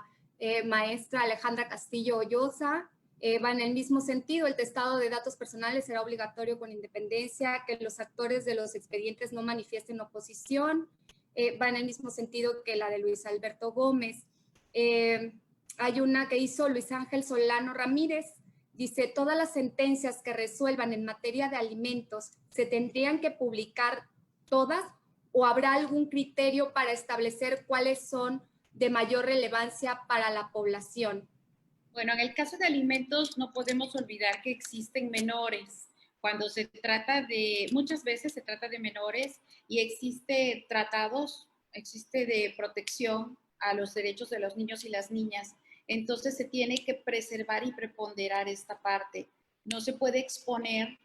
maestra Alejandra Castillo Ollosa va en el mismo sentido. El testado de datos personales será obligatorio con independencia, que los actores de los expedientes no manifiesten oposición. Va en el mismo sentido que la de Luis Alberto Gómez. Hay una que hizo Luis Ángel Solano Ramírez. dice, todas las sentencias que resuelvan en materia de alimentos se tendrían que publicar todas o habrá algún criterio para establecer cuáles son de mayor relevancia para la población. Bueno, en el caso de alimentos no podemos olvidar que existen menores. Cuando se trata de, muchas veces se trata de menores y existe tratados, existe de protección a los derechos de los niños y las niñas. Entonces se tiene que preservar y preponderar esta parte. No se puede exponer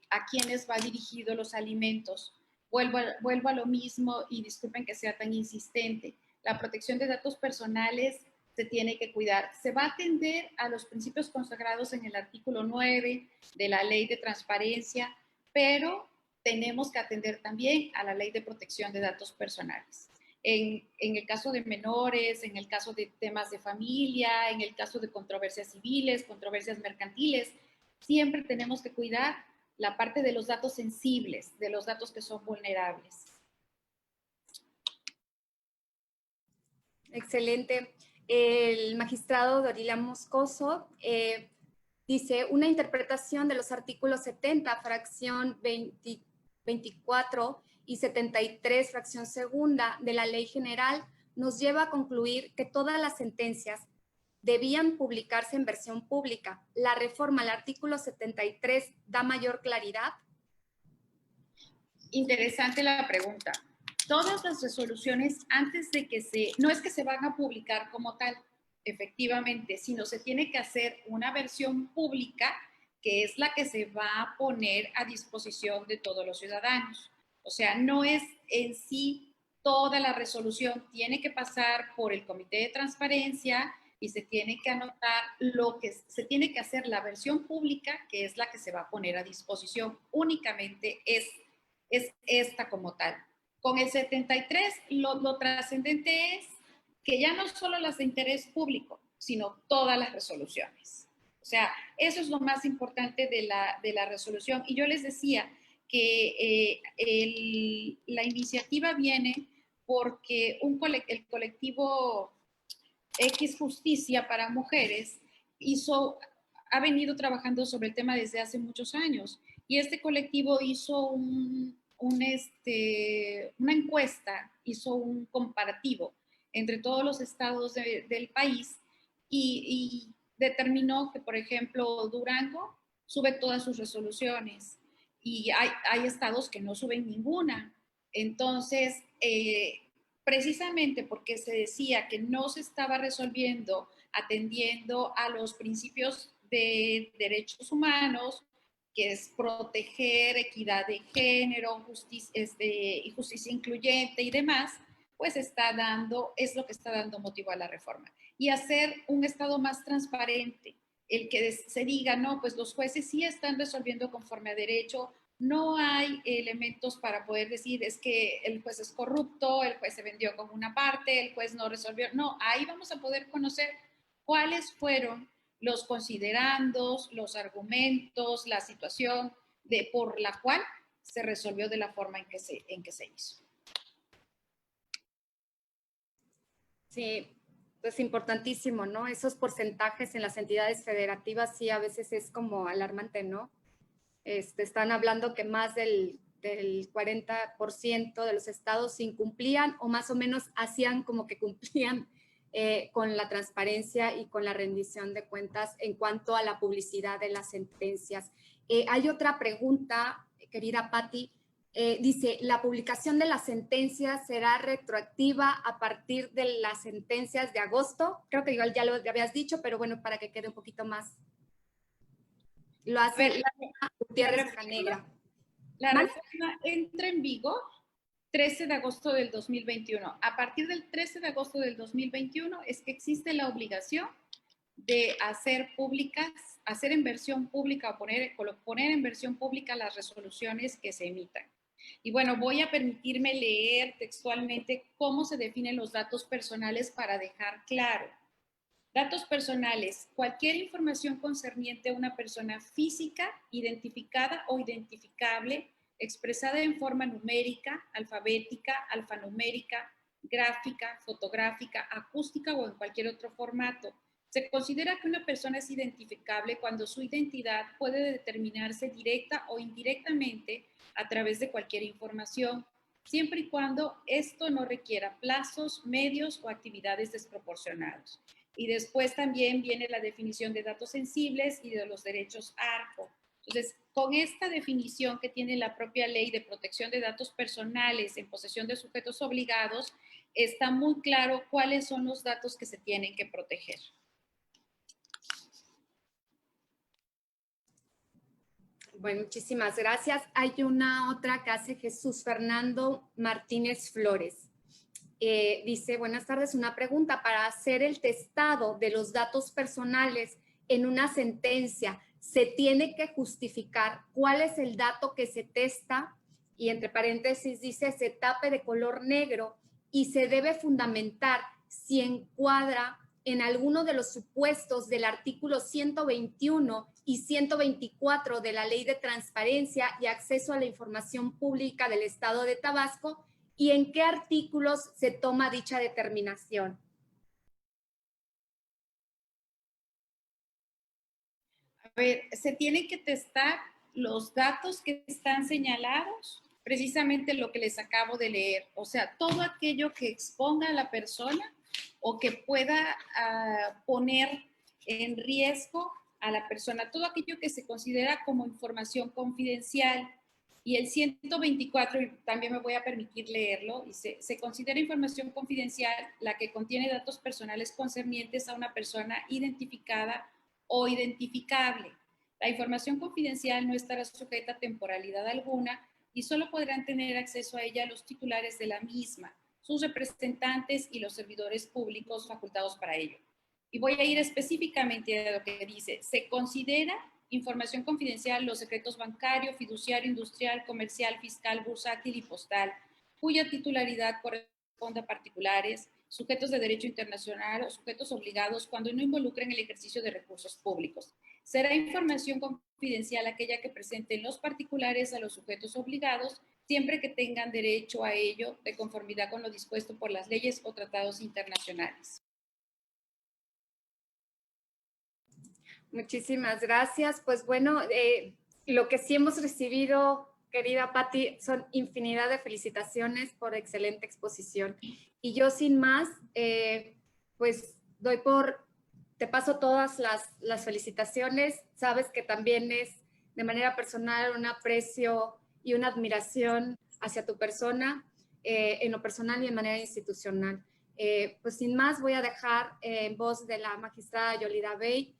a quienes va dirigido los alimentos. Vuelvo a lo mismo y disculpen que sea tan insistente. La protección de datos personales se tiene que cuidar. Se va a atender a los principios consagrados en el artículo 9 de la Ley de Transparencia, pero tenemos que atender también a la Ley de Protección de Datos Personales. En el caso de menores, en el caso de temas de familia, en el caso de controversias civiles, controversias mercantiles, siempre tenemos que cuidar la parte de los datos sensibles, de los datos que son vulnerables. Excelente. El magistrado Dorila Moscoso dice, una interpretación de los artículos 70, fracción 24 y 73, fracción segunda de la Ley General, nos lleva a concluir que todas las sentencias debían publicarse en versión pública. ¿La reforma al artículo 73 da mayor claridad? Interesante la pregunta. Todas las resoluciones antes de que no es que se van a publicar como tal, efectivamente, sino se tiene que hacer una versión pública que es la que se va a poner a disposición de todos los ciudadanos. O sea, no es en sí toda la resolución, tiene que pasar por el Comité de Transparencia y se tiene que anotar se tiene que hacer la versión pública, que es la que se va a poner a disposición. Únicamente es esta como tal. Con el 73, lo trascendente es que ya no solo las de interés público, sino todas las resoluciones. O sea, eso es lo más importante de la resolución. Y yo les decía que la iniciativa viene porque el colectivo X Justicia para Mujeres ha venido trabajando sobre el tema desde hace muchos años. Y este colectivo hizo una encuesta, hizo un comparativo entre todos los estados del país y determinó que, por ejemplo, Durango sube todas sus resoluciones y hay estados que no suben ninguna. Entonces, precisamente porque se decía que no se estaba resolviendo, atendiendo a los principios de derechos humanos, que es proteger equidad de género, y justicia incluyente y demás, pues es lo que está dando motivo a la reforma. Y hacer un Estado más transparente, el que se diga, no, pues los jueces sí están resolviendo conforme a derecho, no hay elementos para poder decir, es que el juez es corrupto, el juez se vendió con una parte, el juez no resolvió. No, ahí vamos a poder conocer cuáles fueron los considerandos, los argumentos, la situación por la cual se resolvió de la forma en que se hizo. Sí, pues importantísimo, ¿no? Esos porcentajes en las entidades federativas sí a veces es como alarmante, ¿no? Están hablando que más del 40% de los estados incumplían o más o menos hacían como que cumplían con la transparencia y con la rendición de cuentas en cuanto a la publicidad de las sentencias. Hay otra pregunta, querida Patti, dice, ¿la publicación de las sentencias será retroactiva a partir de las sentencias de agosto? Creo que igual ya lo habías dicho, pero bueno, para que quede un poquito más. Lo hace Gutiérrez Canegra. La reforma entra en vigor 13 de agosto del 2021. A partir del 13 de agosto del 2021 es que existe la obligación de hacer en versión pública o poner en versión pública las resoluciones que se emitan. Y bueno, voy a permitirme leer textualmente cómo se definen los datos personales para dejar claro. Datos personales, cualquier información concerniente a una persona física, identificada o identificable, expresada en forma numérica, alfabética, alfanumérica, gráfica, fotográfica, acústica o en cualquier otro formato, Se considera que una persona es identificable cuando su identidad puede determinarse directa o indirectamente a través de cualquier información, siempre y cuando esto no requiera plazos, medios o actividades desproporcionados. Y después también viene la definición de datos sensibles y de los derechos ARCO. Entonces, con esta definición que tiene la propia Ley de Protección de Datos Personales en posesión de sujetos obligados, está muy claro cuáles son los datos que se tienen que proteger. Bueno, muchísimas gracias. Hay una otra que hace Jesús Fernando Martínez Flores. Dice, buenas tardes, una pregunta. Para hacer el testado de los datos personales en una sentencia, ¿se tiene que justificar cuál es el dato que se testa? Y entre paréntesis dice, se tape de color negro y se debe fundamentar si encuadra en alguno de los supuestos del artículo 121 y 124 de la Ley de Transparencia y Acceso a la Información Pública del Estado de Tabasco, y en qué artículos se toma dicha determinación. A ver, se tienen que testar los datos que están señalados, precisamente lo que les acabo de leer, o sea, todo aquello que exponga a la persona o que pueda poner en riesgo a la persona, todo aquello que se considera como información confidencial. Y el 124, también me voy a permitir leerlo, dice, se considera información confidencial la que contiene datos personales concernientes a una persona identificada o identificable. La información confidencial no estará sujeta a temporalidad alguna y solo podrán tener acceso a ella los titulares de la misma, sus representantes y los servidores públicos facultados para ello. Y voy a ir específicamente a lo que dice. Se considera información confidencial los secretos bancario, fiduciario, industrial, comercial, fiscal, bursátil y postal, cuya titularidad corresponde a particulares, sujetos de derecho internacional o sujetos obligados cuando no involucren el ejercicio de recursos públicos. Será información confidencial aquella que presenten los particulares a los sujetos obligados, siempre que tengan derecho a ello de conformidad con lo dispuesto por las leyes o tratados internacionales. Muchísimas gracias. Pues bueno, lo que sí hemos recibido, querida Patti, son infinidad de felicitaciones por excelente exposición. Y yo sin más, pues te paso todas las felicitaciones. Sabes que también es de manera personal un aprecio y una admiración hacia tu persona, en lo personal y en manera institucional. Pues sin más, voy a dejar en voz de la magistrada Yolida Bey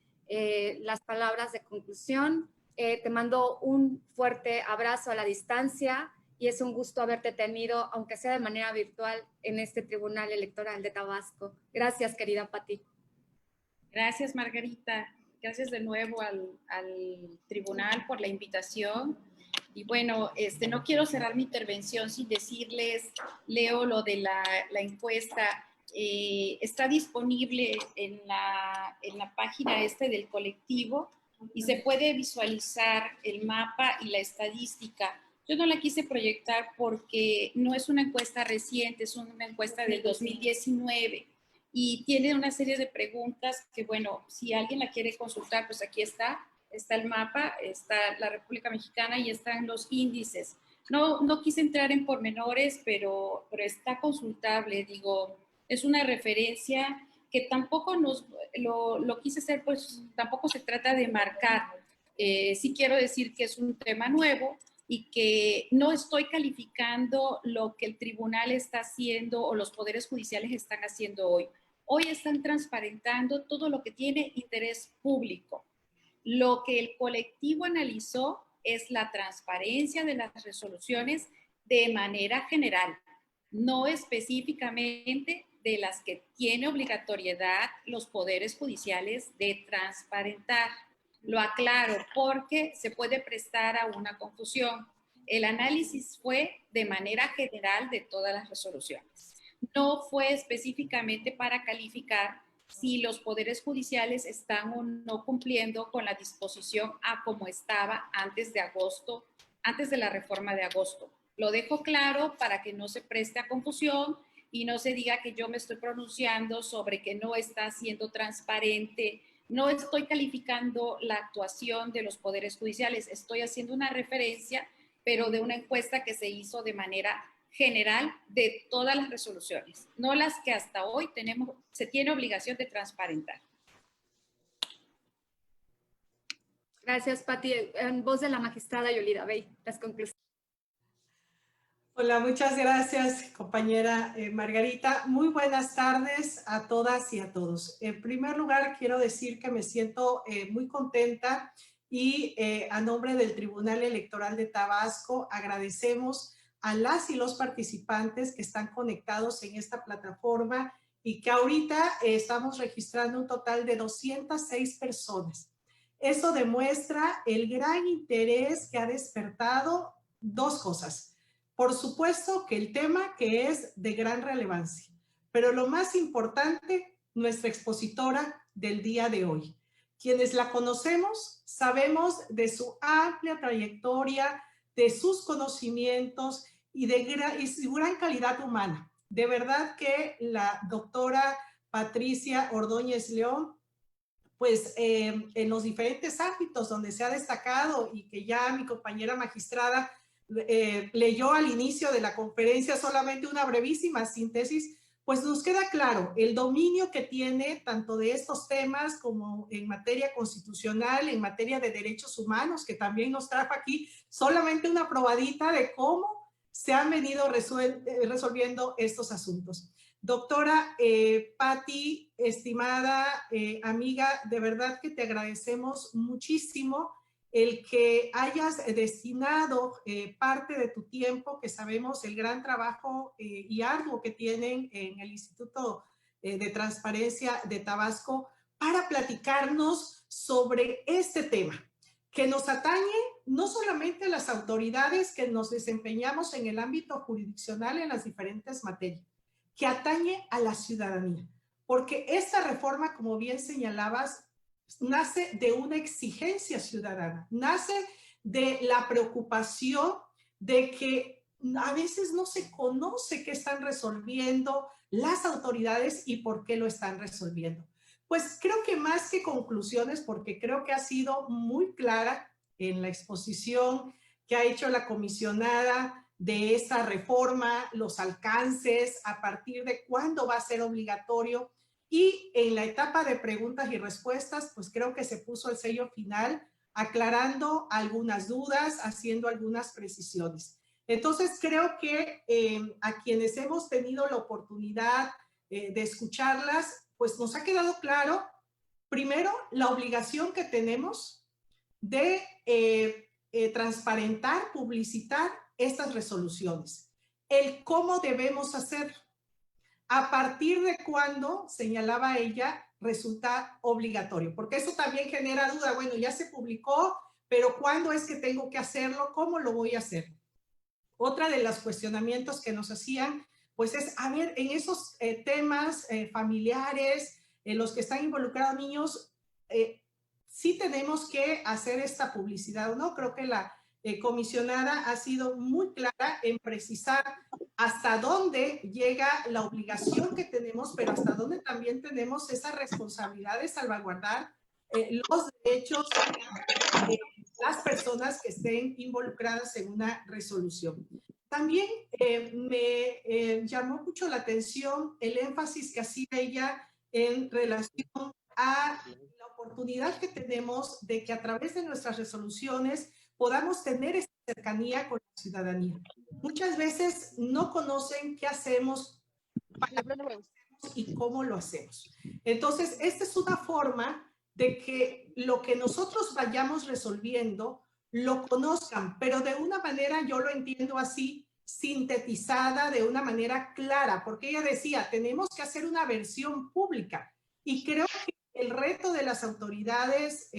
las palabras de conclusión. Te mando un fuerte abrazo a la distancia y es un gusto haberte tenido, aunque sea de manera virtual, en este Tribunal Electoral de Tabasco. Gracias, querida Patti. Gracias, Margarita. Gracias de nuevo al tribunal por la invitación. Y bueno, no quiero cerrar mi intervención sin decirles, leo lo de la encuesta. Está disponible en la página del colectivo y se puede visualizar el mapa y la estadística. Yo no la quise proyectar porque no es una encuesta reciente, es una encuesta del 2019 y tiene una serie de preguntas que, bueno, si alguien la quiere consultar, pues aquí está el mapa, está la República Mexicana y están los índices. No quise entrar en pormenores, pero está consultable, digo. Es una referencia que tampoco lo quise hacer, pues tampoco se trata de marcar. Sí quiero decir que es un tema nuevo y que no estoy calificando lo que el tribunal está haciendo o los poderes judiciales están haciendo hoy. Hoy están transparentando todo lo que tiene interés público. Lo que el colectivo analizó es la transparencia de las resoluciones de manera general, no específicamente de las que tiene obligatoriedad los poderes judiciales de transparentar. Lo aclaro porque se puede prestar a una confusión. El análisis fue de manera general de todas las resoluciones. No fue específicamente para calificar si los poderes judiciales están o no cumpliendo con la disposición a como estaba antes de la reforma de agosto. Lo dejo claro para que no se preste a confusión y no se diga que yo me estoy pronunciando sobre que no está siendo transparente. No estoy calificando la actuación de los poderes judiciales, estoy haciendo una referencia, pero de una encuesta que se hizo de manera general de todas las resoluciones, no las que hasta hoy se tiene obligación de transparentar. Gracias, Pati. En voz de la magistrada Yolida Bey, las conclusiones. Hola, muchas gracias, compañera Margarita. Muy buenas tardes a todas y a todos. En primer lugar, quiero decir que me siento muy contenta y a nombre del Tribunal Electoral de Tabasco agradecemos a las y los participantes que están conectados en esta plataforma y que ahorita estamos registrando un total de 206 personas. Eso demuestra el gran interés que ha despertado dos cosas. Por supuesto que el tema que es de gran relevancia, pero lo más importante, nuestra expositora del día de hoy. Quienes la conocemos sabemos de su amplia trayectoria, de sus conocimientos y su gran calidad humana. De verdad que la doctora Patricia Ordóñez León, pues en los diferentes ámbitos donde se ha destacado y que ya mi compañera magistrada leyó al inicio de la conferencia solamente una brevísima síntesis, pues nos queda claro el dominio que tiene tanto de estos temas como en materia constitucional, en materia de derechos humanos, que también nos trajo aquí solamente una probadita de cómo se han venido resolviendo estos asuntos. Doctora Patti, estimada amiga, de verdad que te agradecemos muchísimo el que hayas destinado parte de tu tiempo, que sabemos el gran trabajo y arduo que tienen en el Instituto de Transparencia de Tabasco, para platicarnos sobre este tema, que nos atañe no solamente a las autoridades que nos desempeñamos en el ámbito jurisdiccional en las diferentes materias, que atañe a la ciudadanía, porque esta reforma, como bien señalabas, nace de una exigencia ciudadana, nace de la preocupación de que a veces no se conoce qué están resolviendo las autoridades y por qué lo están resolviendo. Pues creo que más que conclusiones, porque creo que ha sido muy clara en la exposición que ha hecho la comisionada de esta reforma, los alcances, a partir de cuándo va a ser obligatorio. Y en la etapa de preguntas y respuestas, pues creo que se puso el sello final, aclarando algunas dudas, haciendo algunas precisiones. Entonces creo que a quienes hemos tenido la oportunidad de escucharlas, pues nos ha quedado claro, primero, la obligación que tenemos de transparentar, publicitar estas resoluciones, el cómo debemos hacerlo. ¿A partir de cuándo, señalaba ella, resulta obligatorio? Porque eso también genera duda. Bueno, ya se publicó, pero ¿cuándo es que tengo que hacerlo? ¿Cómo lo voy a hacer? Otra de los cuestionamientos que nos hacían, pues es, a ver, en esos temas familiares, en los que están involucrados niños, sí tenemos que hacer esta publicidad, ¿o no? Creo que la comisionada ha sido muy clara en precisar hasta dónde llega la obligación que tenemos, pero hasta dónde también tenemos esa responsabilidad de salvaguardar los derechos de las personas que estén involucradas en una resolución. También me llamó mucho la atención el énfasis que hacía ella en relación a la oportunidad que tenemos de que a través de nuestras resoluciones podamos tener esta cercanía con la ciudadanía. Muchas veces no conocen qué hacemos, para qué lo hacemos y cómo lo hacemos. Entonces, esta es una forma de que lo que nosotros vayamos resolviendo lo conozcan, pero de una manera, yo lo entiendo así, sintetizada, de una manera clara, porque ella decía, tenemos que hacer una versión pública, y creo que el reto de las autoridades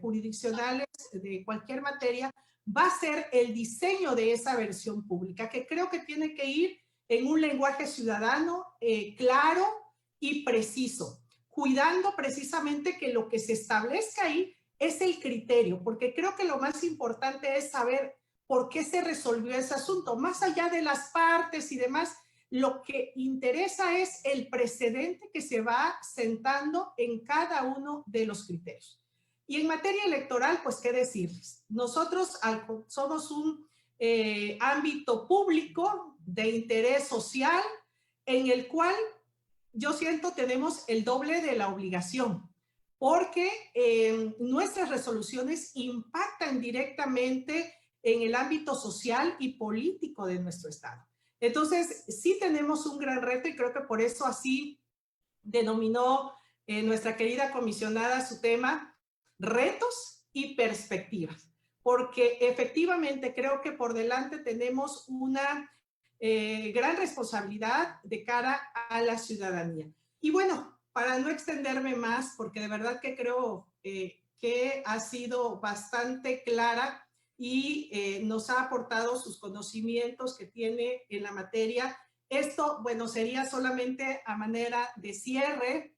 jurisdiccionales de cualquier materia va a ser el diseño de esa versión pública, que creo que tiene que ir en un lenguaje ciudadano claro y preciso, cuidando precisamente que lo que se establezca ahí es el criterio, porque creo que lo más importante es saber por qué se resolvió ese asunto, más allá de las partes y demás. lo que interesa es el precedente que se va sentando en cada uno de los criterios. Y en materia electoral, pues qué decirles. Nosotros somos un ámbito público de interés social en el cual yo siento tenemos el doble de la obligación, porque nuestras resoluciones impactan directamente en el ámbito social y político de nuestro Estado. Entonces, sí tenemos un gran reto y creo que por eso así denominó nuestra querida comisionada su tema, retos y perspectivas, porque efectivamente creo que por delante tenemos una gran responsabilidad de cara a la ciudadanía. Y bueno, para no extenderme más, porque de verdad que creo que ha sido bastante clara y nos ha aportado sus conocimientos que tiene en la materia. Esto, bueno, sería solamente a manera de cierre,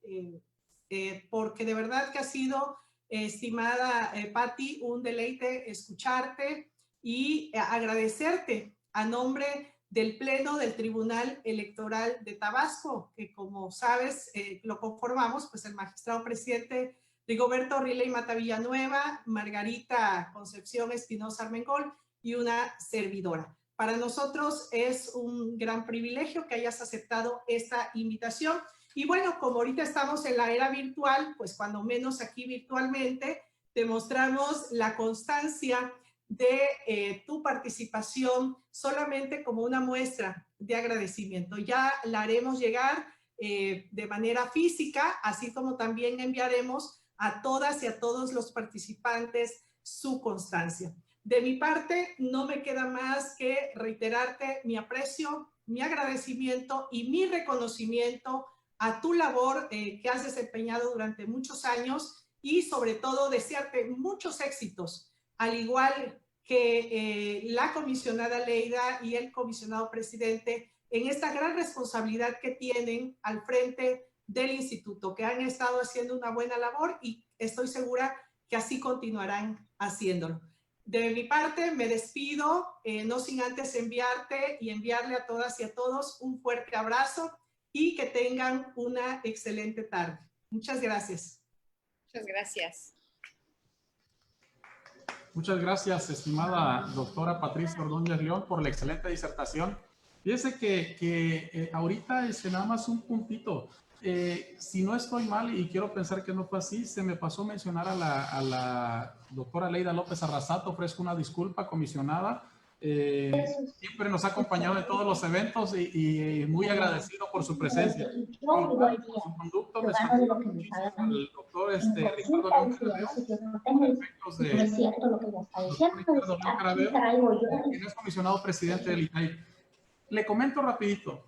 porque de verdad que ha sido, estimada Patti, un deleite escucharte y agradecerte a nombre del Pleno del Tribunal Electoral de Tabasco, que como sabes, lo conformamos, pues el magistrado presidente Rigoberto Riley Mata Villanueva, Margarita Concepción Espinosa Armengol y una servidora. Para nosotros es un gran privilegio que hayas aceptado esta invitación. Y bueno, como ahorita estamos en la era virtual, pues cuando menos aquí virtualmente, demostramos la constancia de tu participación solamente como una muestra de agradecimiento. Ya la haremos llegar de manera física, así como también enviaremos a todas y a todos los participantes su constancia. De mi parte, no me queda más que reiterarte mi aprecio, mi agradecimiento y mi reconocimiento a tu labor que has desempeñado durante muchos años y sobre todo desearte muchos éxitos, al igual que la comisionada Leida y el comisionado presidente en esta gran responsabilidad que tienen al frente del instituto, que han estado haciendo una buena labor y estoy segura que así continuarán haciéndolo. De mi parte me despido, no sin antes enviarte y enviarle a todas y a todos un fuerte abrazo y que tengan una excelente tarde. Muchas gracias. Muchas gracias. Muchas gracias, estimada doctora Patricia Ordóñez León, por la excelente disertación. Fíjese que ahorita nada más un puntito. Si no estoy mal, y quiero pensar que no fue así, se me pasó mencionar a la doctora Leida López Arrasato. Ofrezco una disculpa, comisionada. Siempre nos ha acompañado en todos los eventos y muy agradecido por su presencia. Por su conducto me saluda muchísimo al doctor Ricardo León Carabeo, con efectos de Ricardo León Carabeo, quien es comisionado presidente del ITAI. Le comento rapidito.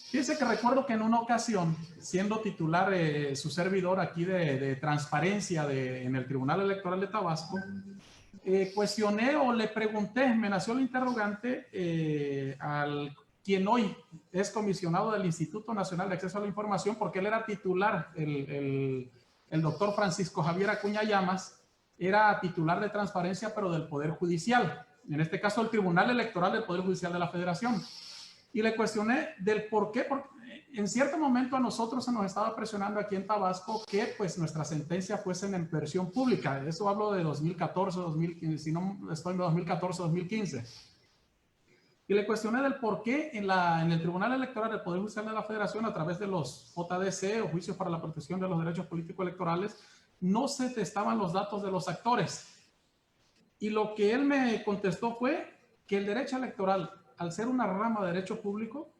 Fíjese que recuerdo que en una ocasión, siendo titular su servidor aquí de transparencia en el Tribunal Electoral de Tabasco, cuestioné o le pregunté, me nació el interrogante al quien hoy es comisionado del Instituto Nacional de Acceso a la Información, porque él era titular, el doctor Francisco Javier Acuña Llamas, era titular de transparencia, pero del Poder Judicial, en este caso el Tribunal Electoral del Poder Judicial de la Federación. Y le cuestioné del por qué, porque en cierto momento a nosotros se nos estaba presionando aquí en Tabasco que pues nuestra sentencia fuese en versión pública. Eso hablo de 2014, 2015, si no estoy en 2014, 2015. Y le cuestioné del por qué en el Tribunal Electoral del Poder Judicial de la Federación, a través de los JDC o Juicios para la Protección de los Derechos Políticos Electorales, no se testaban los datos de los actores. Y lo que él me contestó fue que el derecho electoral, al ser una rama de derecho público,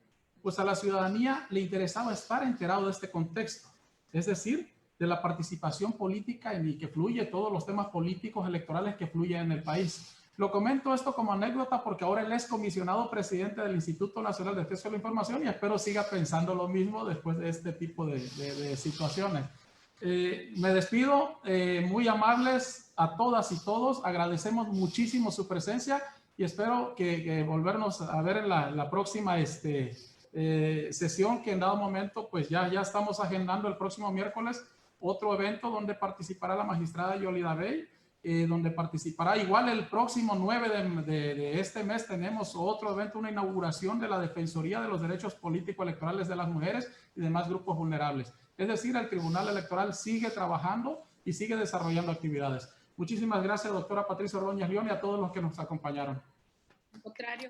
pues a la ciudadanía le interesaba estar enterado de este contexto, es decir, de la participación política en y que fluye todos los temas políticos electorales que fluyen en el país. Lo comento esto como anécdota porque ahora él es comisionado presidente del Instituto Nacional de Acceso a la Información y espero siga pensando lo mismo después de este tipo de situaciones. Me despido, muy amables a todas y todos, agradecemos muchísimo su presencia y espero que volvernos a ver en la próxima sesión, que en dado momento pues ya estamos agendando el próximo miércoles otro evento donde participará la magistrada Yolida Bey donde participará. Igual el próximo 9 de este mes tenemos otro evento, una inauguración de la Defensoría de los Derechos Políticos Electorales de las Mujeres y demás grupos vulnerables. Es decir, el Tribunal Electoral sigue trabajando y sigue desarrollando actividades. Muchísimas gracias, doctora Patricia Ordóñez León, y a todos los que nos acompañaron. Al contrario.